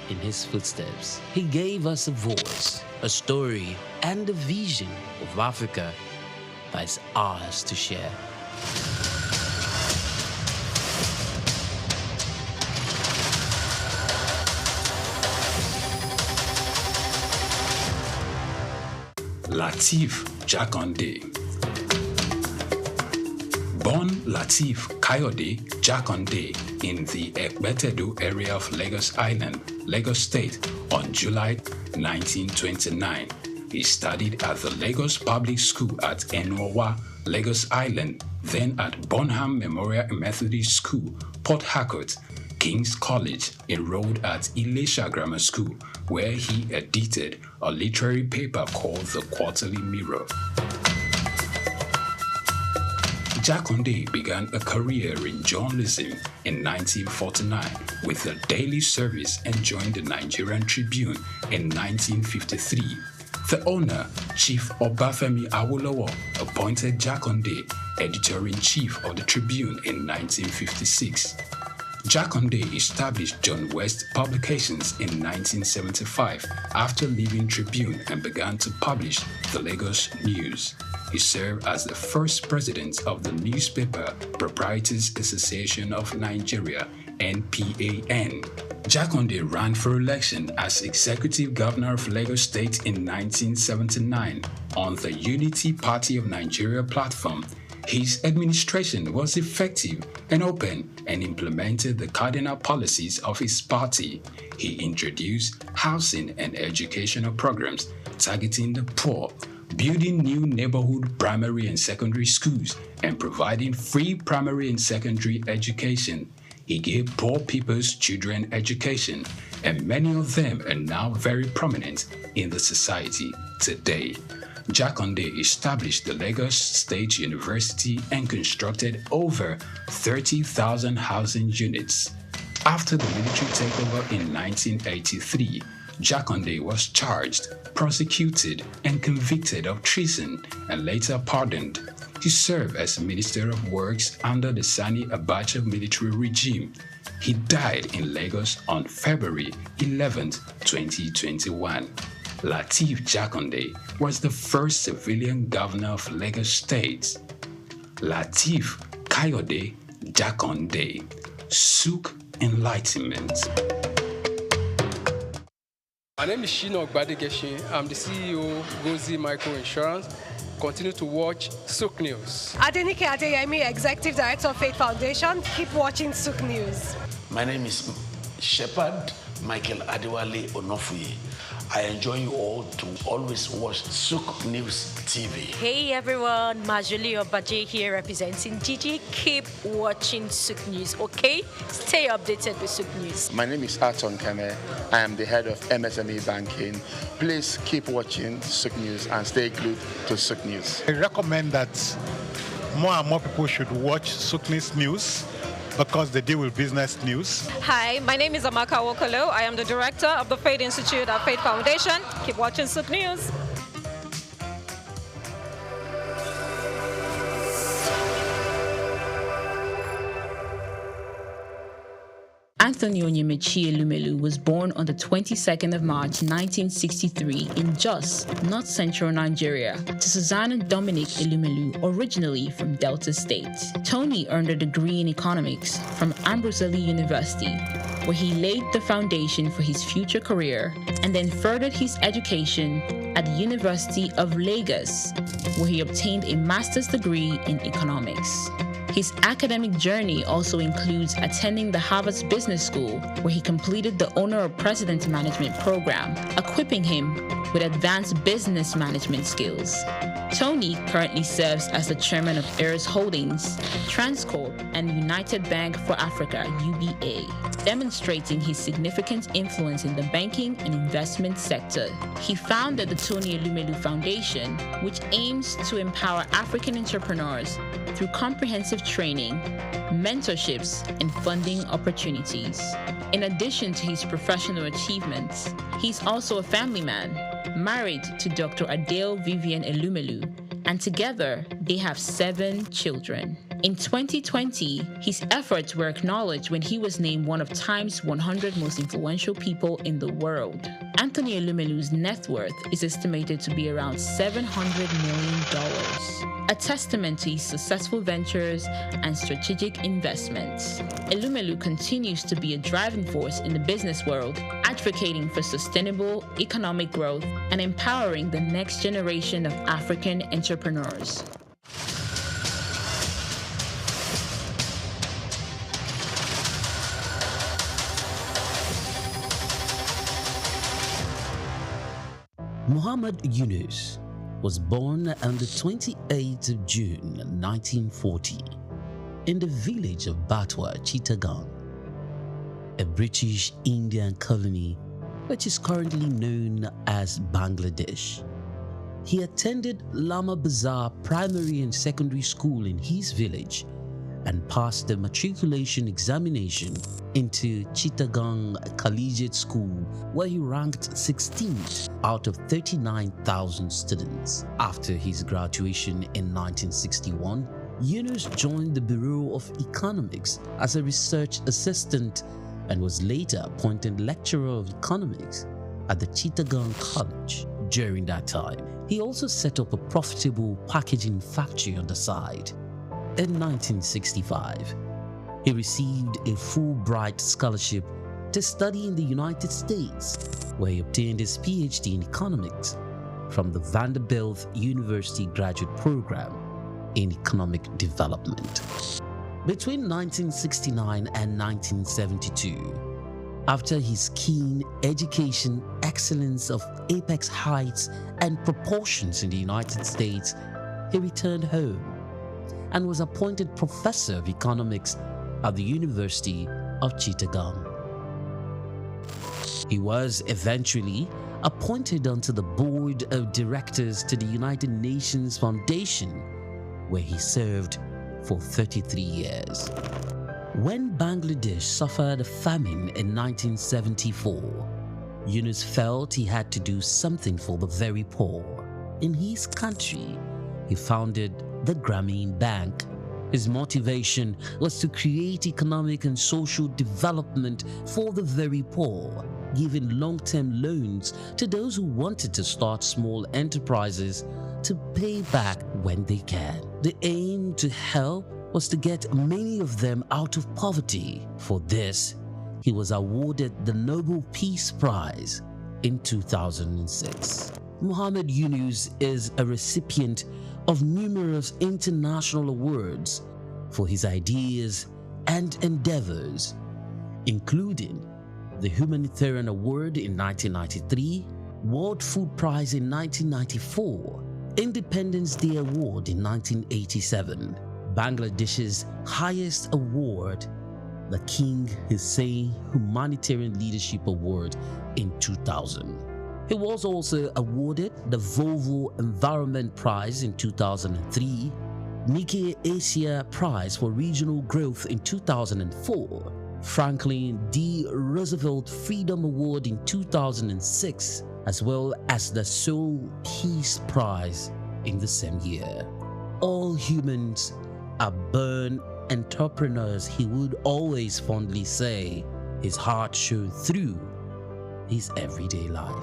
in his footsteps. He gave us a voice, a story, and a vision of Africa that is ours to share. Lateef Jakande. Born Lateef Kayode Jakande in the Ekpetedo area of Lagos Island, Lagos State on July 1929. He studied at the Lagos Public School at Enowa, Lagos Island, then at Bonham Memorial Methodist School, Port Harcourt, King's College, enrolled at Ilesha Grammar School, where he edited a literary paper called The Quarterly Mirror. Jakande began a career in journalism in 1949 with a daily service and joined the Nigerian Tribune in 1953. The owner, Chief Obafemi Awolowo, appointed Jakande editor-in-chief of the Tribune in 1956. Jakande established John West Publications in 1975 after leaving Tribune and began to publish the Lagos News. He served as the first president of the Newspaper Proprietors Association of Nigeria, NPAN. Jakande ran for election as Executive Governor of Lagos State in 1979 on the Unity Party of Nigeria platform. His administration was effective and open and implemented the cardinal policies of his party. He introduced housing and educational programs targeting the poor, building new neighborhood primary and secondary schools, and providing free primary and secondary education. He gave poor people's children education, and many of them are now very prominent in the society today. Jakande established the Lagos State University and constructed over 30,000 housing units. After the military takeover in 1983, Jakande was charged, prosecuted, and convicted of treason and later pardoned. He served as Minister of Works under the Sani Abacha military regime. He died in Lagos on February 11, 2021. Lateef Jakande was the first civilian governor of Lagos State. Lateef Kayode Jakande, Souq Enlightenment. My name is Shino Gbadegeshin. I'm the CEO of Gozi Micro Insurance. Continue to watch Souq News. Adenike Adeyemi, Executive Director of Faith Foundation. Keep watching Souq News. My name is Shepherd Michael Adewale Onofuye. I enjoin you all to always watch Souq News TV. Hey everyone, Majuli Obaje here representing Gigi. Keep watching Souq News, okay? Stay updated with Souq News. My name is Aton Kene. I am the head of MSME Banking. Please keep watching Souq News and stay glued to Souq News. I recommend that more and more people should watch Souq News because they deal with business news. Hi, my name is Amaka Wokolo. I am the director of the Faith Institute at Faith Foundation. Keep watching Souq News. Anthony Onyemaechi Elumelu was born on the 22nd of March 1963 in Jos, North Central Nigeria, to Susanna Dominic Elumelu, originally from Delta State. Tony earned a degree in economics from Ambrose Ali University, where he laid the foundation for his future career, and then furthered his education at the University of Lagos, where he obtained a master's degree in economics. His academic journey also includes attending the Harvard Business School, where he completed the Owner of President Management program, equipping him with advanced business management skills. Tony currently serves as the chairman of Heirs Holdings, Transcorp, and United Bank for Africa, UBA, demonstrating his significant influence in the banking and investment sector. He founded the Tony Elumelu Foundation, which aims to empower African entrepreneurs through comprehensive training, mentorships, and funding opportunities. In addition to his professional achievements, he's also a family man, married to Dr. Adele Vivian Elumelu, and together they have 7 children. In 2020, his efforts were acknowledged when he was named one of Time's 100 most influential people in the world. Anthony Elumelu's net worth is estimated to be around $700 million, a testament to his successful ventures and strategic investments. Elumelu continues to be a driving force in the business world, advocating for sustainable economic growth and empowering the next generation of African entrepreneurs. Muhammad Yunus was born on the 28th of June 1940 in the village of Batwa, Chittagong, a British Indian colony which is currently known as Bangladesh. He attended Lama Bazar Primary and Secondary School in his village and passed the matriculation examination into Chittagong Collegiate School, where he ranked 16th out of 39,000 students. After his graduation in 1961, Yunus joined the Bureau of Economics as a research assistant and was later appointed lecturer of economics at the Chittagong College. During that time, he also set up a profitable packaging factory on the side. In 1965, he received a Fulbright scholarship to study in the United States, where he obtained his PhD in economics from the Vanderbilt University Graduate Program in Economic Development. Between 1969 and 1972, after his keen education excellence of apex heights and proportions in the United States, he returned home and was appointed professor of economics at the University of Chittagong. He was eventually appointed onto the board of directors to the United Nations Foundation, where he served for 33 years. When Bangladesh suffered a famine in 1974, Yunus felt he had to do something for the very poor. In his country, he founded the Grameen Bank. His motivation was to create economic and social development for the very poor, giving long-term loans to those who wanted to start small enterprises to pay back when they can. The aim to help was to get many of them out of poverty. For this, he was awarded the Nobel Peace Prize in 2006. Muhammad Yunus is a recipient of numerous international awards for his ideas and endeavors, including the Humanitarian Award in 1993, World Food Prize in 1994, Independence Day Award in 1987, Bangladesh's highest award, the King Hussein Humanitarian Leadership Award in 2000. He was also awarded the Volvo Environment Prize in 2003, Nikkei Asia Prize for Regional Growth in 2004, Franklin D. Roosevelt Freedom Award in 2006, as well as the Seoul Peace Prize in the same year. All humans are born entrepreneurs, he would always fondly say. His heart showed through his everyday life.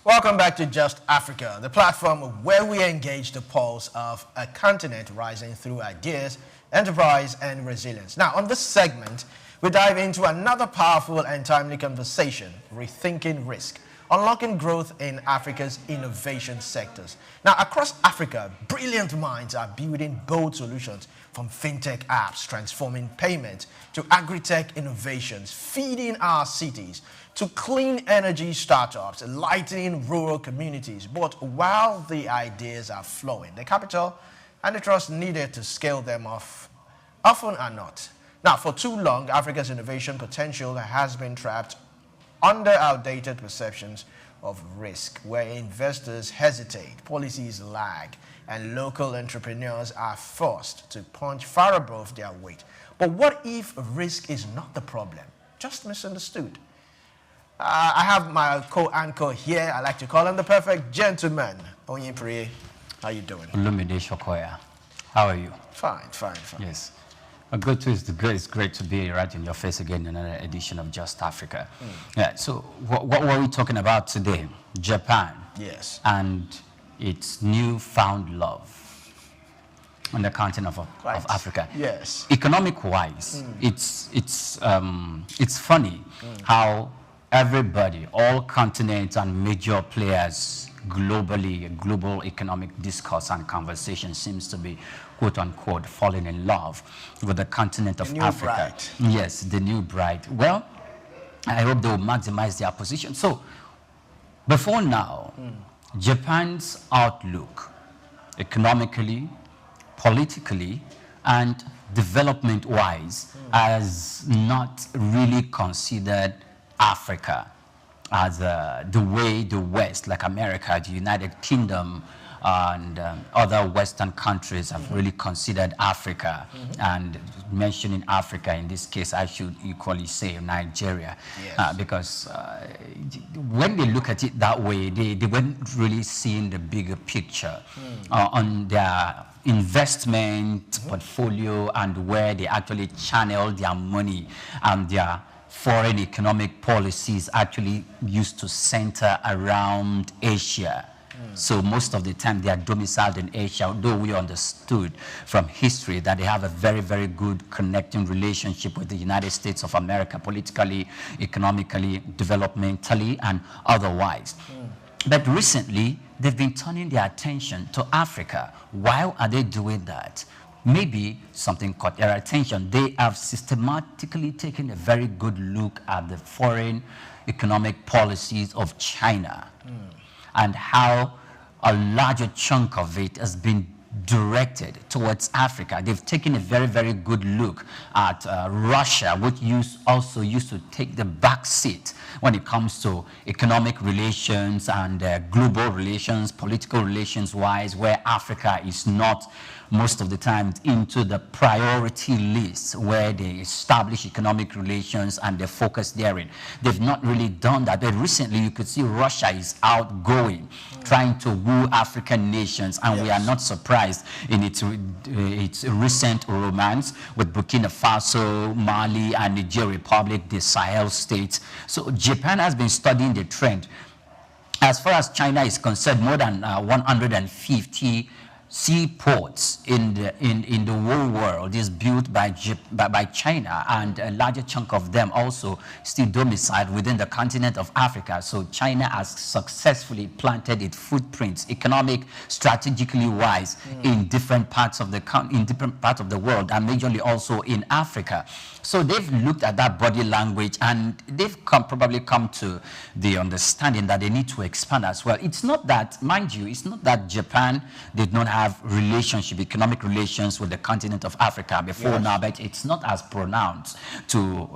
Welcome back to Just Africa, the platform where we engage the pulse of a continent rising through ideas, enterprise, and resilience. Now, on this segment, we dive into another powerful and timely conversation, rethinking risk, unlocking growth in Africa's innovation sectors. Now, across Africa, brilliant minds are building bold solutions, from fintech apps transforming payment to agri-tech innovations, feeding our cities, to clean energy startups, lightening rural communities. But while the ideas are flowing, the capital and the trust needed to scale them off often are not. Now, for too long, Africa's innovation potential has been trapped under outdated perceptions of risk, where investors hesitate, policies lag, and local entrepreneurs are forced to punch far above their weight. But what if risk is not the problem, just misunderstood? I have my co-anchor here. I like to call him the perfect gentleman. Onyeprie, how you doing? Olumide Shokoya. How are you? Fine. Yes. Good too. It's great to be right in your face again in another edition of Just Africa. Yeah. So what were we talking about today? Japan. Yes. And its newfound love on the continent of Africa. Yes. Economic-wise, it's funny how everybody, all continents and major players globally, global economic discourse and conversation seems to be, quote unquote, falling in love with the continent of Africa. Bride. Yes, the new bride. Well, I hope they will maximize their position. So, before now, Japan's outlook, economically, politically, and development-wise, has not really considered Africa as the way the West, like America, the United Kingdom, and other Western countries have really considered Africa. And mentioning Africa in this case, I should equally say Nigeria, because when they look at it that way, they weren't really seeing the bigger picture on their investment portfolio and where they actually channel their money and their foreign economic policies actually used to center around Asia. So most of the time they are domiciled in Asia, though we understood from history that they have a very, very good connecting relationship with the United States of America, politically, economically, developmentally, and otherwise. But recently, they've been turning their attention to Africa. Why are they doing that? Maybe something caught their attention. They have systematically taken a very good look at the foreign economic policies of China and how a larger chunk of it has been directed towards Africa. They've taken a very, very good look at Russia, which also used to take the back seat when it comes to economic relations and global relations, political relations wise, where Africa is not most of the time into the priority list where they establish economic relations and they focus therein. They've not really done that. But recently you could see Russia is outgoing, trying to woo African nations, and we are not surprised in its recent romance with Burkina Faso, Mali, and Niger Republic, the Sahel states. So Japan has been studying the trend. as far as China is concerned, more than 150 seaports in the whole world is built by China, and a larger chunk of them also still domiciled within the continent of Africa. So China has successfully planted its footprints, economic, strategically wise, in different parts of the world, and majorly also in Africa. So they've looked at that body language, and they've probably come to the understanding that they need to expand as well. It's not that, mind you, it's not that Japan did not have economic relations with the continent of Africa before now, but it's not as pronounced to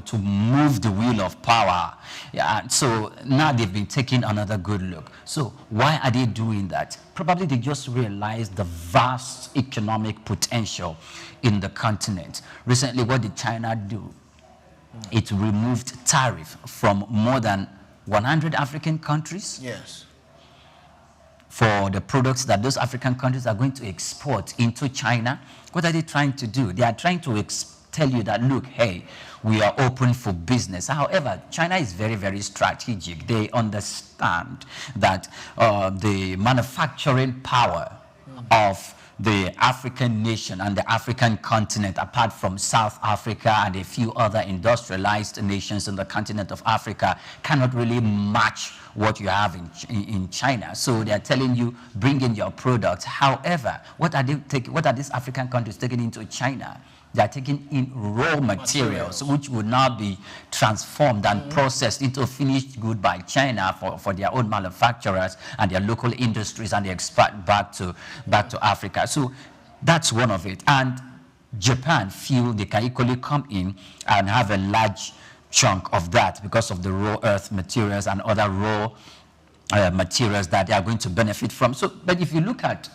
to move the wheel of power. Yeah, so now they've been taking another good look. So why are they doing that? Probably they just realized the vast economic potential in the continent. Recently, what did China do? It removed tariff from more than 100 African countries. Yes. For the products that those African countries are going to export into China. What are they trying to do? They are trying to tell you that, look, hey, we are open for business. However, China is very, very strategic. They understand that the manufacturing power of the African nation and the African continent, apart from South Africa and a few other industrialized nations in the continent of Africa, cannot really match what you have in China. So they are telling you, bring in your products. However, what are these African countries taking into China? They are taking in raw materials, which will now be transformed and processed into a finished good by China for their own manufacturers and their local industries, and they export back to Africa. So that's one of it. And Japan feel they can equally come in and have a large chunk of that because of the raw earth materials and other raw materials that they are going to benefit from. So, but if you look at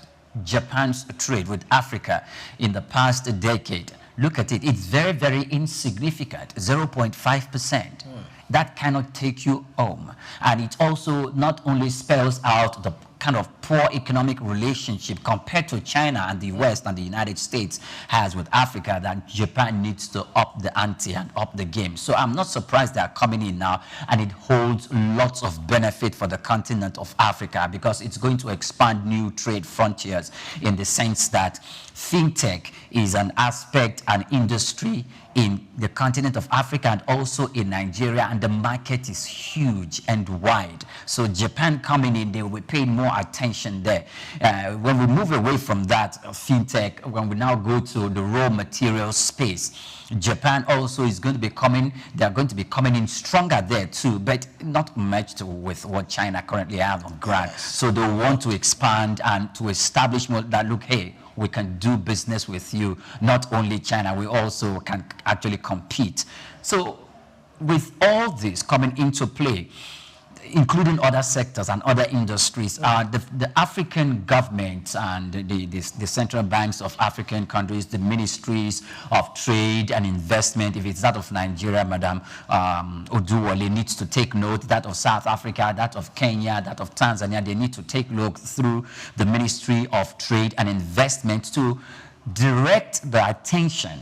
Japan's trade with Africa in the past decade, look at it, it's very, very insignificant, 0.5%. That cannot take you home. And it also not only spells out the kind of poor economic relationship compared to China and the West and the United States has with Africa, that Japan needs to up the ante and up the game. So I'm not surprised they are coming in now, and it holds lots of benefit for the continent of Africa because it's going to expand new trade frontiers in the sense that fintech is an aspect, an industry in the continent of Africa and also in Nigeria, and the market is huge and wide. So Japan coming in, they will pay more attention there. When we move away from that fintech, when we now go to the raw material space, Japan also is going to be coming, they are going to be coming in stronger there too, but not matched with what China currently have on ground. So they want to expand and to establish more that, look, hey, we can do business with you, not only China, we also can actually compete. So with all this coming into play, including other sectors and other industries, the African governments and the central banks of African countries, the ministries of trade and investment, if it's that of Nigeria, Madam Oduwole needs to take note, that of South Africa, that of Kenya, that of Tanzania, they need to take a look through the Ministry of Trade and Investment to direct the attention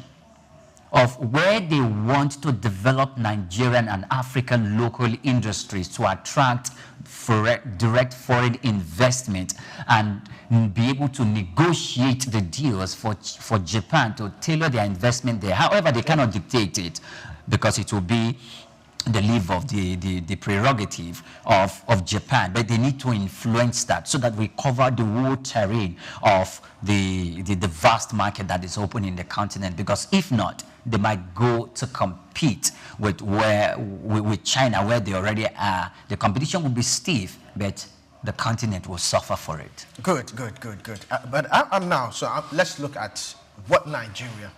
of where they want to develop Nigerian and African local industries to attract direct foreign investment and be able to negotiate the deals for Japan to tailor their investment there. However, they cannot dictate it because it will be the leave of the prerogative of Japan, but they need to influence that so that we cover the whole terrain of the vast market that is open in the continent, because if not, they might go to compete with China, where they already are. The competition will be stiff, but the continent will suffer for it. Good. But I'm now, let's look at what Nigeria,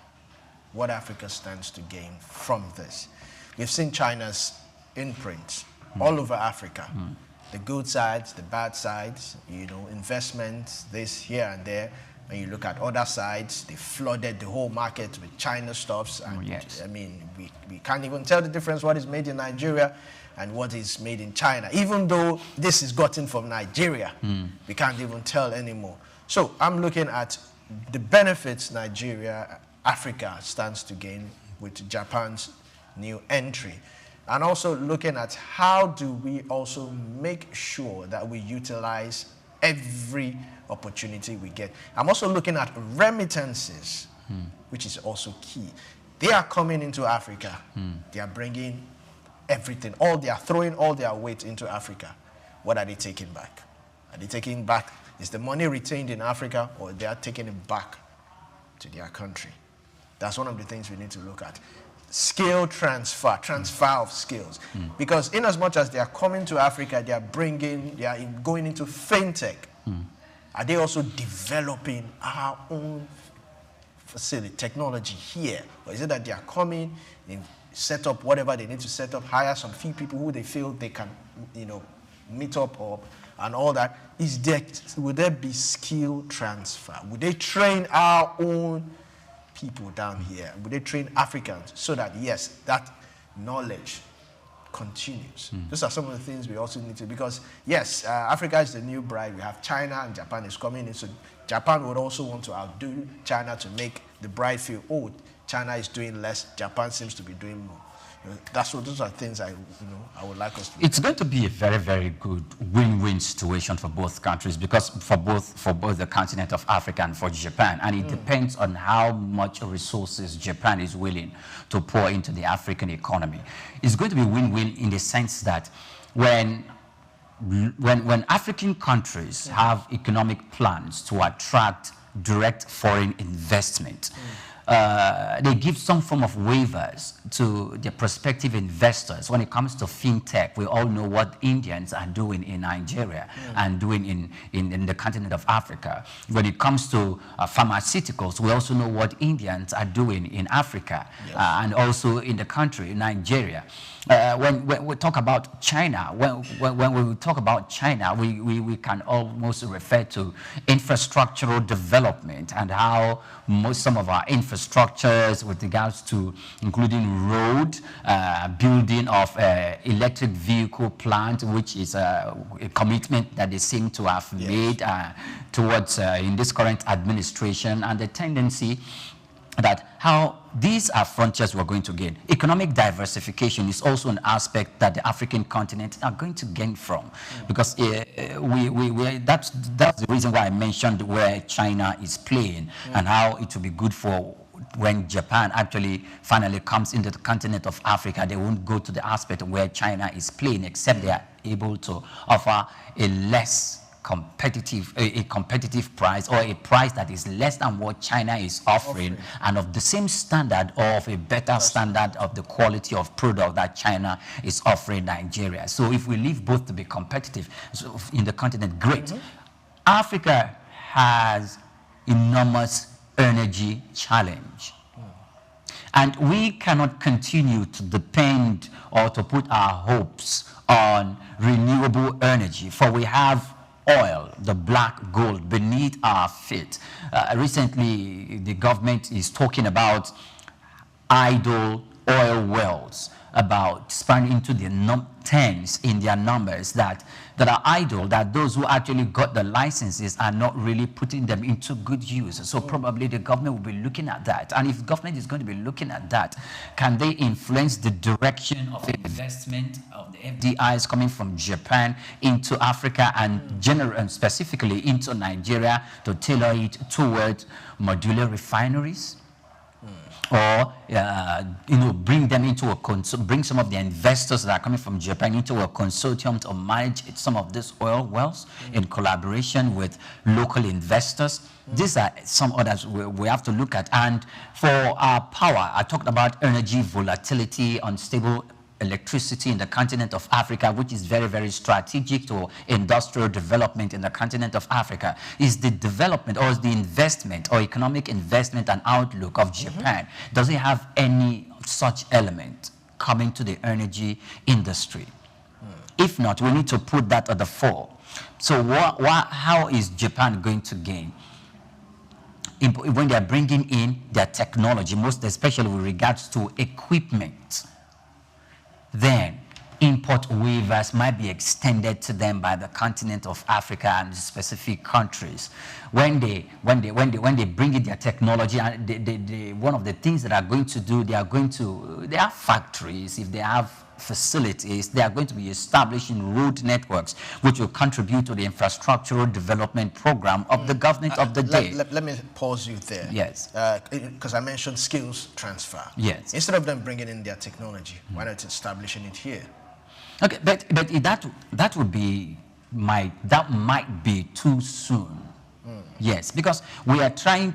what Africa stands to gain from this. We've seen China's imprint all over Africa. The good sides, the bad sides, investments, this here and there. When you look at other sides, they flooded the whole market with China stuffs. And I mean, we can't even tell the difference what is made in Nigeria and what is made in China. Even though this is gotten from Nigeria, we can't even tell anymore. So I'm looking at the benefits Africa stands to gain with Japan's new entry. And also looking at how do we also make sure that we utilize every opportunity we get. I'm also looking at remittances, which is also key. They are coming into Africa. They are bringing everything. They are throwing all their weight into Africa. What are they taking back? Are they taking back? Is the money retained in Africa, or they are taking it back to their country? That's one of the things we need to look at. Skill transfer of skills. Because in as much as they are coming to Africa, they are going into fintech. Are they also developing our own facility, technology here? Or is it that they are coming and set up whatever they need to set up, hire some few people who they feel they can, meet up and all that? Would there be skill transfer? Would they train our own people down here? Would they train Africans so that, yes, that knowledge continues? Those are some of the things we also need to, because yes, Africa is the new bride. We have China and Japan is coming in, so Japan would also want to outdo China to make the bride feel, oh, China is doing less, Japan seems to be doing more. Those are things I would like us to. It's going to be a very, very good win-win situation for both countries, because for both the continent of Africa and for Japan, and it depends on how much resources Japan is willing to pour into the African economy. It's going to be win-win in the sense that when African countries have economic plans to attract direct foreign investment, they give some form of waivers to their prospective investors. When it comes to fintech, we all know what Indians are doing in Nigeria and doing in the continent of Africa. When it comes to pharmaceuticals, we also know what Indians are doing in Africa and also in the country, in Nigeria. When we talk about China, when we talk about China, we can almost refer to infrastructural development and how some of our infrastructures with regards to including road, building of electric vehicle plant, which is a commitment that they seem to have made towards in this current administration, and the tendency that how these are frontiers we're going to gain. Economic diversification is also an aspect that the African continent are going to gain from, because that's the reason why I mentioned where China is playing and how it will be good for when Japan actually finally comes into the continent of Africa. They won't go to the aspect where China is playing, except they are able to offer a less competitive price, or a price that is less than what China is offering, and of the same standard or of a better standard of the quality of product that China is offering Nigeria. So if we leave both to be competitive in the continent, great. Africa has enormous energy challenge. And we cannot continue to depend or to put our hopes on renewable energy, for we have oil, the black gold, beneath our feet. Recently, the government is talking about idle oil wells, about spanning into the tens in their numbers that are idle, that those who actually got the licenses are not really putting them into good use. So probably the government will be looking at that. And if government is going to be looking at that, can they influence the direction of investment of the FDIs coming from Japan into Africa and specifically into Nigeria to tailor it towards modular refineries? Or bring them into bring some of the investors that are coming from Japan into a consortium to manage some of these oil wells in collaboration with local investors. These are some others we have to look at. And for our power, I talked about energy volatility, unstable electricity in the continent of Africa, which is very, very strategic to industrial development in the continent of Africa. Is the development or is the investment or economic investment and outlook of Japan, does it have any such element coming to the energy industry? If not, we need to put that at the fore. So how is Japan going to gain when they are bringing in their technology, most especially with regards to equipment? Then import waivers might be extended to them by the continent of Africa and specific countries. When they bring in their technology, and one of the things that are going to do, they have factories. If they have facilities. They are going to be establishing road networks, which will contribute to the infrastructural development program of the government of the day. Let me pause you there. Yes. Because I mentioned skills transfer. Yes. Instead of them bringing in their technology, why not establishing it here? Okay, but that would be that might be too soon. Yes, because we are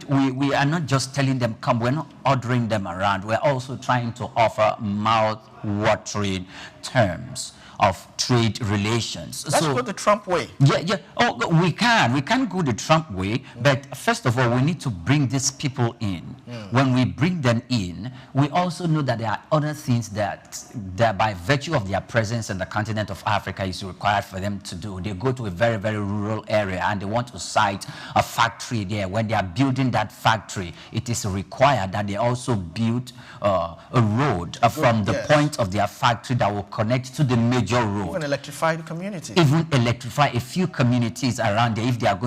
we are not just telling them come, we're not ordering them around, we're also trying to offer mouth-watering terms of trade relations. Let's go the Trump way. Yeah. Oh, we can go the Trump way, but first of all, we need to bring these people in. When we bring them in, we also know that there are other things that by virtue of their presence in the continent of Africa is required for them to do. They go to a very, very rural area and they want to site a factory there. When they are building that factory, it is required that they also build a road from the point of their factory that will connect to the major road. Even electrify the community. Even electrify a few communities around there if they are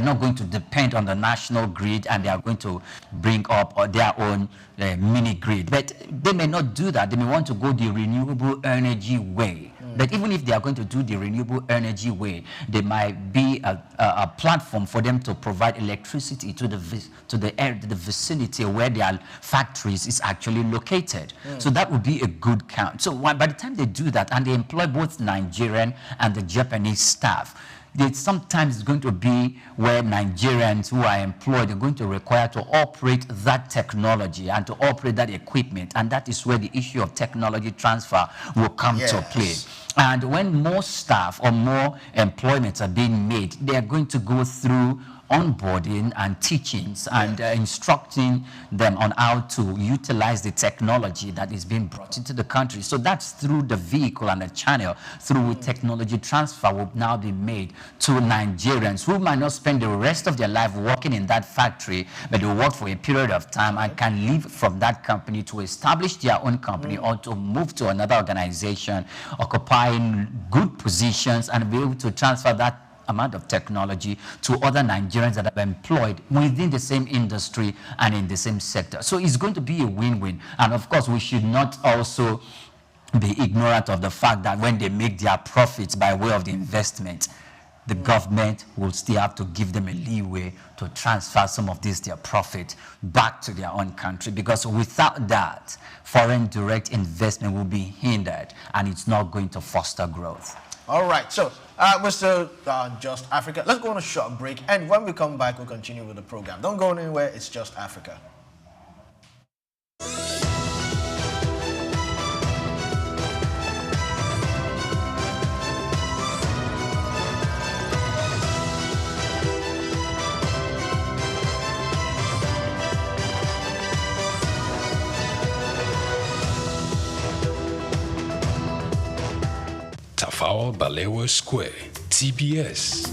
not going to depend on the national grid and they are going to bring up their own mini grid. But they may not do that. They may want to go the renewable energy way. But even if they are going to do the renewable energy way, there might be a platform for them to provide electricity to the vicinity where their factories is actually located. So that would be a good count. So by the time they do that and they employ both Nigerian and the Japanese staff, sometimes it's going to be where Nigerians who are employed are going to require to operate that technology and to operate that equipment, and that is where the issue of technology transfer will come to play. And when more staff or more employments are being made, they are going to go through onboarding and teachings and instructing them on how to utilize the technology that is being brought into the country. So that's through the vehicle and the channel through which technology transfer will now be made to Nigerians who might not spend the rest of their life working in that factory, but they work for a period of time and can leave from that company to establish their own company or to move to another organization, occupying good positions and be able to transfer that amount of technology to other Nigerians that are employed within the same industry and in the same sector. So it's going to be a win-win. And of course, we should not also be ignorant of the fact that when they make their profits by way of the investment, the government will still have to give them a leeway to transfer some of their profit back to their own country, because without that, foreign direct investment will be hindered and it's not going to foster growth. All right, so we're still Just Africa. Let's go on a short break, and when we come back, we'll continue with the program. Don't go anywhere, it's Just Africa. Tafawa Balewa Square, TBS.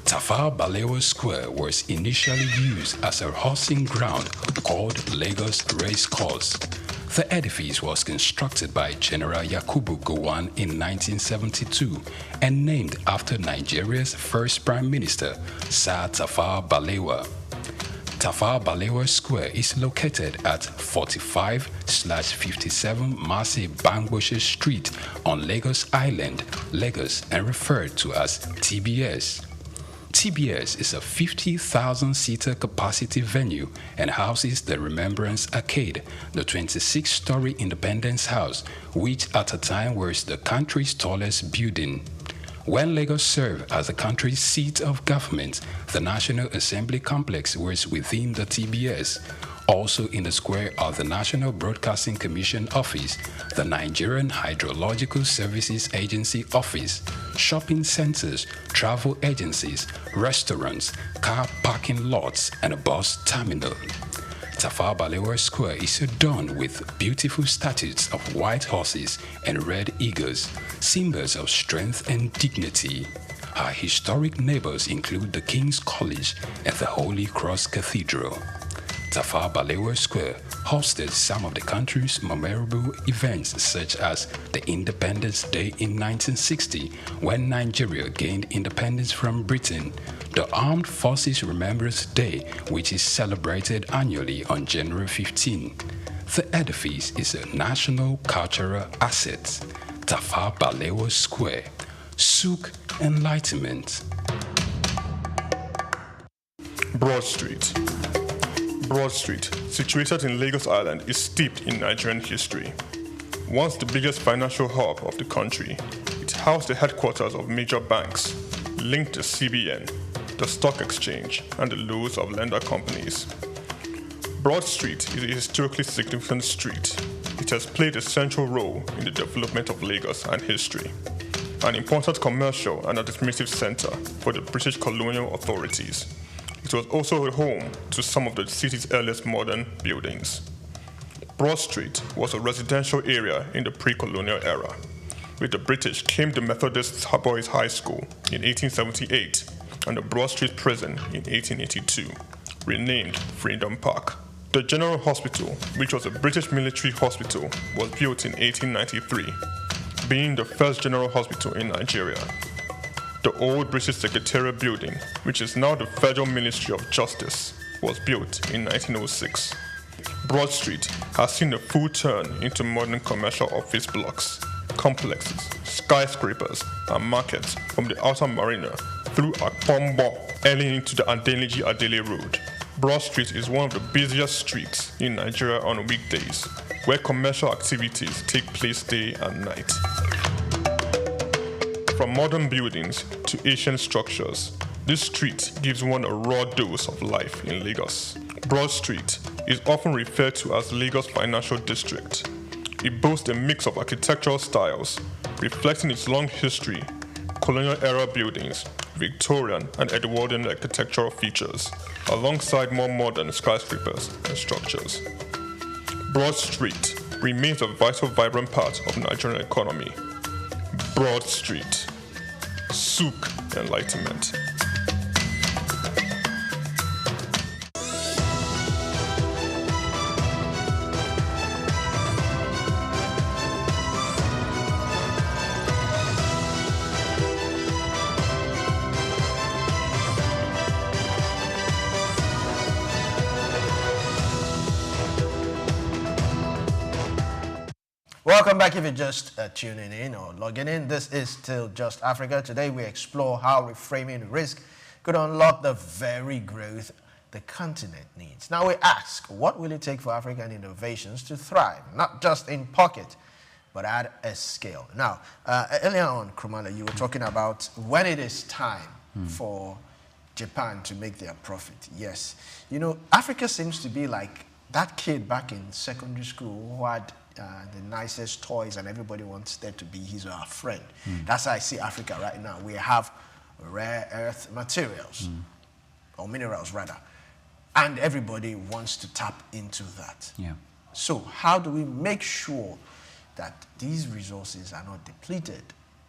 Tafawa Balewa Square was initially used as a horsing ground called Lagos Race Course. The edifice was constructed by General Yakubu Gowon in 1972 and named after Nigeria's first Prime Minister, Sir Tafawa Balewa. Tafawa Balewa Square is located at 45/57 Masi Bangboche Street on Lagos Island, Lagos, and referred to as TBS. TBS is a 50,000-seater capacity venue and houses the Remembrance Arcade, the 26-story Independence House, which at a time was the country's tallest building. When Lagos served as the country's seat of government, the National Assembly Complex was within the TBS. Also in the square are the National Broadcasting Commission Office, the Nigerian Hydrological Services Agency Office, shopping centers, travel agencies, restaurants, car parking lots, and a bus terminal. Tafawa Balewa Square is adorned with beautiful statues of white horses and red eagles, symbols of strength and dignity. Our historic neighbors include the King's College and the Holy Cross Cathedral. Tafawa Balewa Square hosted some of the country's memorable events, such as the Independence Day in 1960, when Nigeria gained independence from Britain, the Armed Forces Remembrance Day, which is celebrated annually on January 15. The edifice is a national cultural asset. Tafawa Balewa Square, Souq Enlightenment. Broad Street. Broad Street, situated in Lagos Island, is steeped in Nigerian history. Once the biggest financial hub of the country, it housed the headquarters of major banks, linked the CBN, the stock exchange, and the loads of lender companies. Broad Street is a historically significant street. It has played a central role in the development of Lagos and history, an important commercial and administrative center for the British colonial authorities. It was also a home to some of the city's earliest modern buildings. Broad Street was a residential area in the pre-colonial era. With the British came the Methodist Boys High School in 1878 and the Broad Street Prison in 1882, renamed Freedom Park. The General Hospital, which was a British military hospital, was built in 1893, being the first general hospital in Nigeria. The old British Secretariat building, which is now the Federal Ministry of Justice, was built in 1906. Broad Street has seen a full turn into modern commercial office blocks, complexes, skyscrapers, and markets from the outer marina through Akpombo, early into the Adeniji-Adele Road. Broad Street is one of the busiest streets in Nigeria on weekdays, where commercial activities take place day and night. From modern buildings to ancient structures, this street gives one a raw dose of life in Lagos. Broad Street is often referred to as Lagos Financial District. It boasts a mix of architectural styles, reflecting its long history, colonial-era buildings, Victorian and Edwardian architectural features, alongside more modern skyscrapers and structures. Broad Street remains a vital, vibrant part of the Nigerian economy. Broad Street, Souq Enlightenment. Welcome back if you're just tuning in or logging in. This is Still Just Africa. Today we explore how reframing risk could unlock the very growth the continent needs. Now we ask, what will it take for African innovations to thrive, not just in pocket, but at a scale? Now, earlier on, Krumala, you were talking about when it is time for Japan to make their profit. Yes. You know, Africa seems to be like that kid back in secondary school who had the nicest toys and everybody wants there to be his or her friend. That's how I see Africa right now. We have rare earth materials, or minerals rather, and everybody wants to tap into that. Yeah. So how do we make sure that these resources are not depleted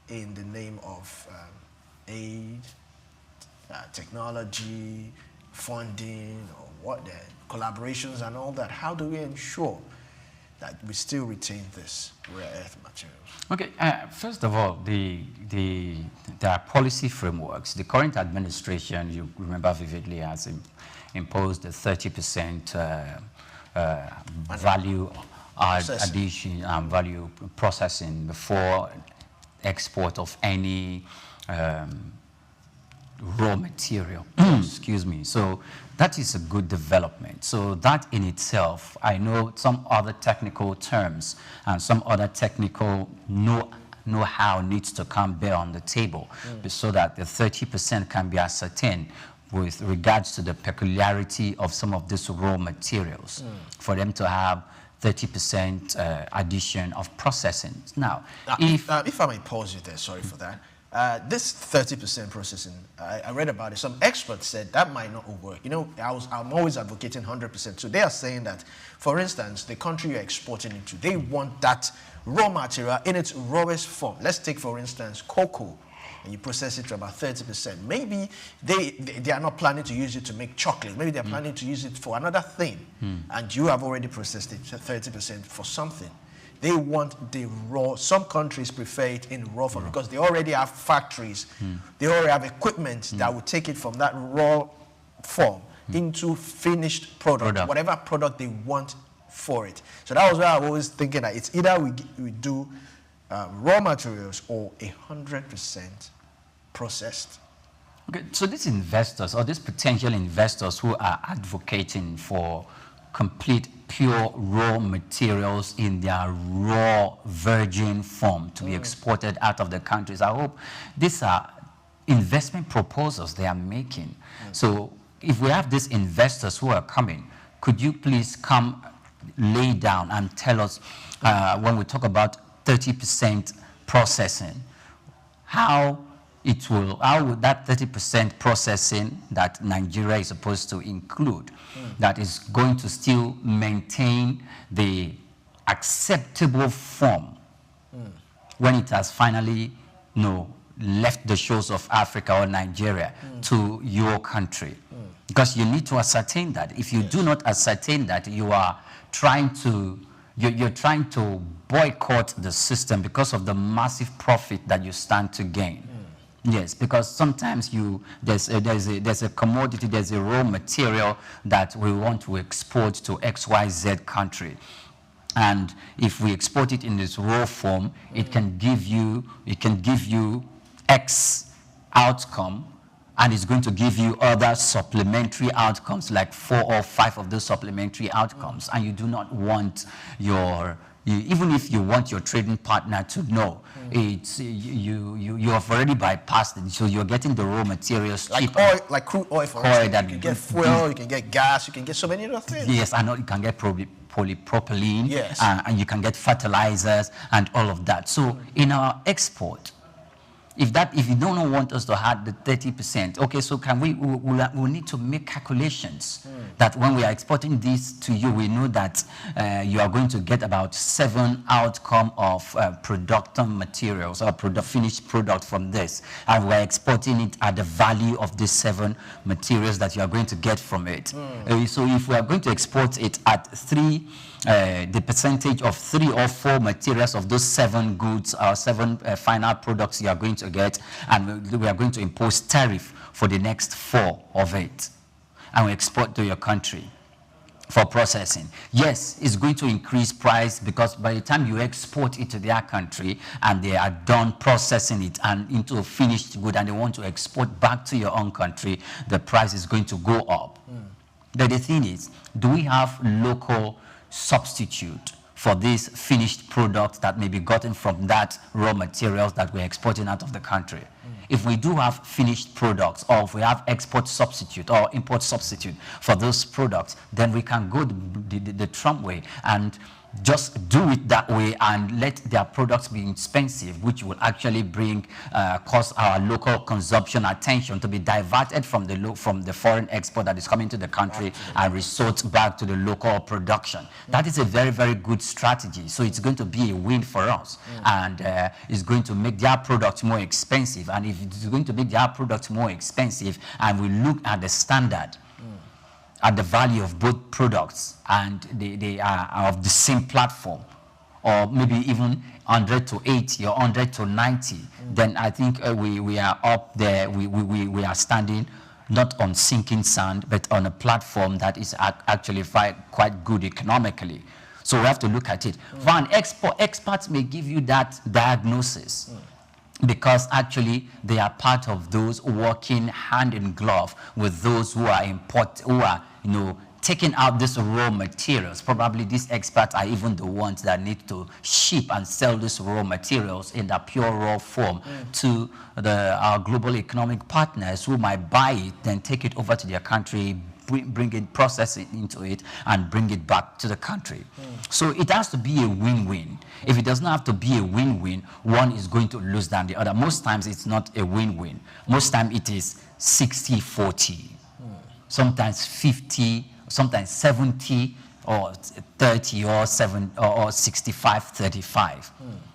in the name of aid, technology, funding, or what, collaborations and all that? How do we ensure that we still retain this rare earth materials? Okay, first of all, there are policy frameworks. The current administration, you remember vividly, has imposed a 30% value addition and value processing before export of any raw material. Excuse me. So that is a good development. So that in itself, I know some other technical terms and some other technical know-how needs to come bear on the table so that the 30% can be ascertained with regards to the peculiarity of some of these raw materials for them to have 30% addition of processing. Now, if I may pause you there, sorry for that. This 30% processing, I read about it. Some experts said that might not work. You know, I'm always advocating 100%. So they are saying that, for instance, the country you're exporting into, they want that raw material in its rawest form. Let's take, for instance, cocoa. and you process it to about 30%. Maybe they are not planning to use it to make chocolate. Maybe they're planning to use it for another thing, and you have already processed it to 30% for something. They want the raw. Some countries prefer it in raw form because they already have factories. They already have equipment that will take it from that raw form into finished product, whatever product they want for it. So that was why I was always thinking that it's either we do raw materials or 100% processed. Okay, so these investors or these potential investors who are advocating for complete pure raw materials in their raw virgin form to be exported out of the countries, I hope these are investment proposals they are making. So if we have these investors who are coming, could you please come lay down and tell us when we talk about 30% processing, how would that 30% processing that Nigeria is supposed to include, that is going to still maintain the acceptable form when it has finally left the shores of Africa or Nigeria to your country? Because you need to ascertain that. If you do not ascertain that, you are trying to boycott the system because of the massive profit that you stand to gain. Yes, because sometimes there's a commodity, there's a raw material that we want to export to XYZ country. And if we export it in this raw form, it can give you X outcome, and it's going to give you other supplementary outcomes, like 4 or 5 of those supplementary outcomes. And you do not want even if you want your trading partner to know, you have already bypassed it, so you're getting the raw materials cheap. Like crude oil, for instance. You can get fuel, you can get gas, you can get so many other things. Yes, I know you can get polypropylene, yes, and you can get fertilizers and all of that. So in our export, if you don't want us to have the 30%, okay, so can we'll need to make calculations that when we are exporting this to you, we know that you are going to get about 7 outcome of production materials or finished product from this, and we're exporting it at the value of the 7 materials that you are going to get from it. So if we are going to export it at the percentage of 3 or 4 materials of those 7 goods or 7 final products you are going to get, and we are going to impose tariff for the next 4 of it, and we export to your country for processing. Yes, it's going to increase price, because by the time you export it to their country and they are done processing it and into a finished good and they want to export back to your own country, the price is going to go up. But the thing is, do we have local substitute for this finished product that may be gotten from that raw materials that we're exporting out of the country? If we do have finished products, or if we have export substitute or import substitute for those products, then we can go the Trump way and just do it that way and let their products be expensive, which will actually cause our local consumption attention to be diverted from the foreign export that is coming to the country and resort back to the local production. That is a very, very good strategy. So it's going to be a win for us, and it's going to make their products more expensive. And if it's going to make their products more expensive, and we look at the standard, at the value of both products, and they are of the same platform, or maybe even 100 to 80 or 100 to 90, then I think we are up there. We are standing not on sinking sand, but on a platform that is actually quite good economically. So we have to look at it. Van, experts may give you that diagnosis, because actually they are part of those working hand in glove with those who are taking out these raw materials. Probably these experts are even the ones that need to ship and sell these raw materials in the pure raw form to our global economic partners, who might buy it, then take it over to their country, bring it, process it into it, and bring it back to the country. So it has to be a win-win. If it does not have to be a win-win, one is going to lose than the other. Most times it's not a win-win. Most times it is 60-40. Sometimes 50, sometimes 70, or 30, or 65-35.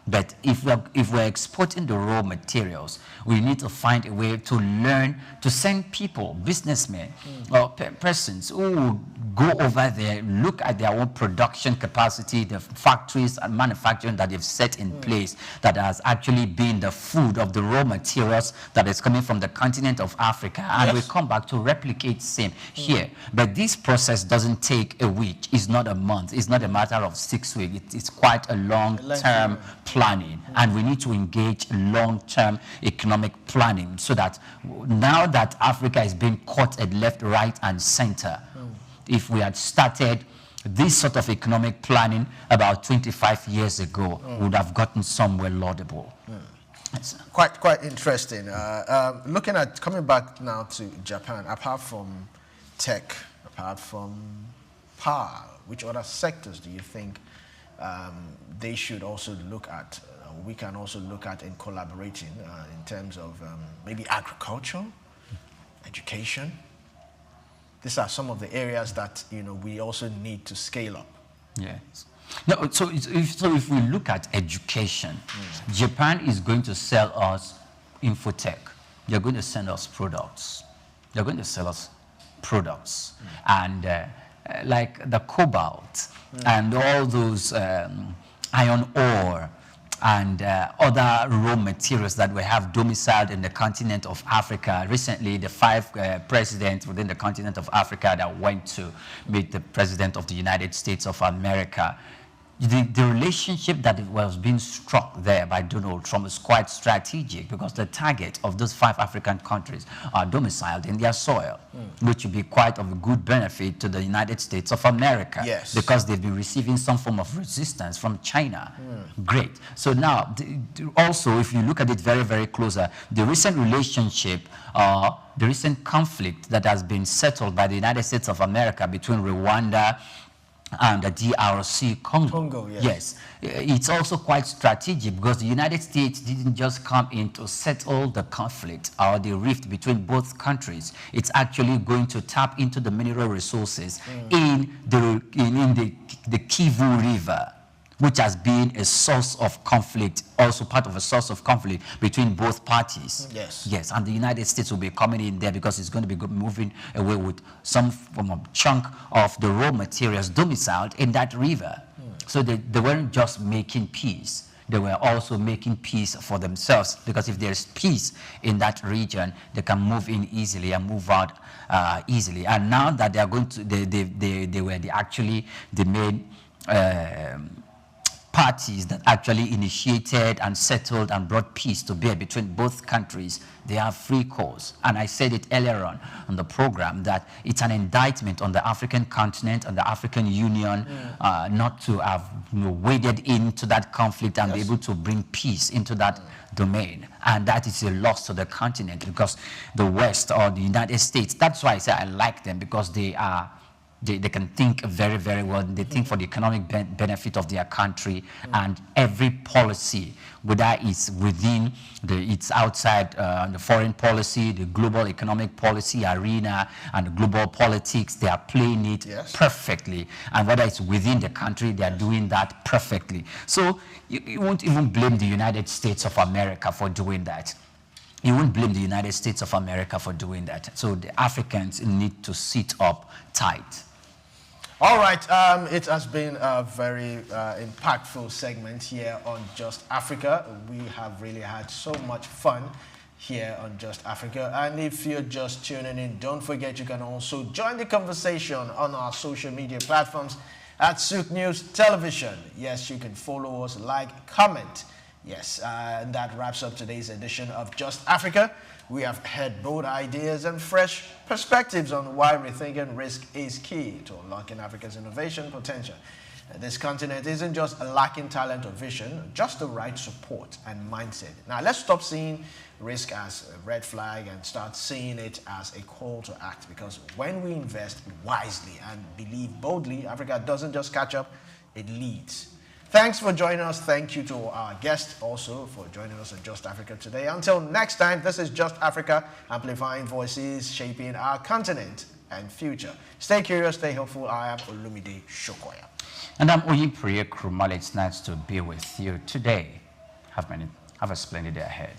But if we're exporting the raw materials, we need to find a way to learn, to send people, businessmen, or persons who will go over there, look at their own production capacity, the factories and manufacturing that they've set in place that has actually been the food of the raw materials that is coming from the continent of Africa, and we come back to replicate same here. But this process doesn't take a week, it's not a month, it's not a matter of 6 weeks, it's quite a long-term planning, and we need to engage long-term economic planning so that now that Africa is being caught at left, right, and center, if we had started this sort of economic planning about 25 years ago, we would have gotten somewhere laudable. Quite interesting. Looking at, coming back now to Japan, apart from tech, apart from power, which other sectors do you think they should also look at, we can also look at in collaborating in terms of maybe agriculture, education? These are some of the areas that, you know, we also need to scale up. Yes. No, so if we look at education, Japan is going to sell us infotech. They're going to send us products. They're going to sell us products. And like the cobalt and all those iron ore and other raw materials that we have domiciled in the continent of Africa. Recently, the 5 presidents within the continent of Africa that went to meet the President of the United States of America, the relationship that was being struck there by Donald Trump is quite strategic, because the target of those 5 African countries are domiciled in their soil, which would be quite of a good benefit to the United States of America, because they've been receiving some form of resistance from China. Great. So now, also, if you look at it very, very closer, the recent relationship, the recent conflict that has been settled by the United States of America between Rwanda and the DRC Congo. Yes. It's also quite strategic, because the United States didn't just come in to settle the conflict or the rift between both countries. It's actually going to tap into the mineral resources in the Kivu River, which has been a source of conflict, also part of a source of conflict between both parties. Yes, and the United States will be coming in there because it's going to be moving away with some form of chunk of the raw materials domiciled in that river. So they weren't just making peace, they were also making peace for themselves, because if there's peace in that region, they can move in easily and move out easily. And now that they are going to, they were actually the main parties that actually initiated and settled and brought peace to bear between both countries. They have free course. And I said it earlier on the program that it's an indictment on the African continent and the African Union not to have waded into that conflict and be able to bring peace into that domain. And that is a loss to the continent, because the West or the United States, that's why I say I like them, because they are they can think very, very well. They think for the economic benefit of their country, and every policy, whether it's within, it's outside the foreign policy, the global economic policy arena, and the global politics, they are playing it perfectly. And whether it's within the country, they are doing that perfectly. So you won't even blame the United States of America for doing that. You won't blame the United States of America for doing that. So the Africans need to sit up tight. All right, it has been a very impactful segment here on Just Africa. We have really had so much fun here on Just Africa. And if you're just tuning in, don't forget you can also join the conversation on our social media platforms at Souq News Television. Yes, you can follow us, like, comment. Yes, and that wraps up today's edition of Just Africa. We have had bold ideas and fresh perspectives on why rethinking risk is key to unlocking Africa's innovation potential. This continent isn't just lacking talent or vision, just the right support and mindset. Now, let's stop seeing risk as a red flag and start seeing it as a call to act, because when we invest wisely and believe boldly, Africa doesn't just catch up, it leads. Thanks for joining us. Thank you to our guest also for joining us on Just Africa today. Until next time, this is Just Africa, amplifying voices, shaping our continent and future. Stay curious, stay hopeful. I am Olumide Shokoya. And I'm Oyipriye Krumale. It's nice to be with you today. Have a splendid day ahead.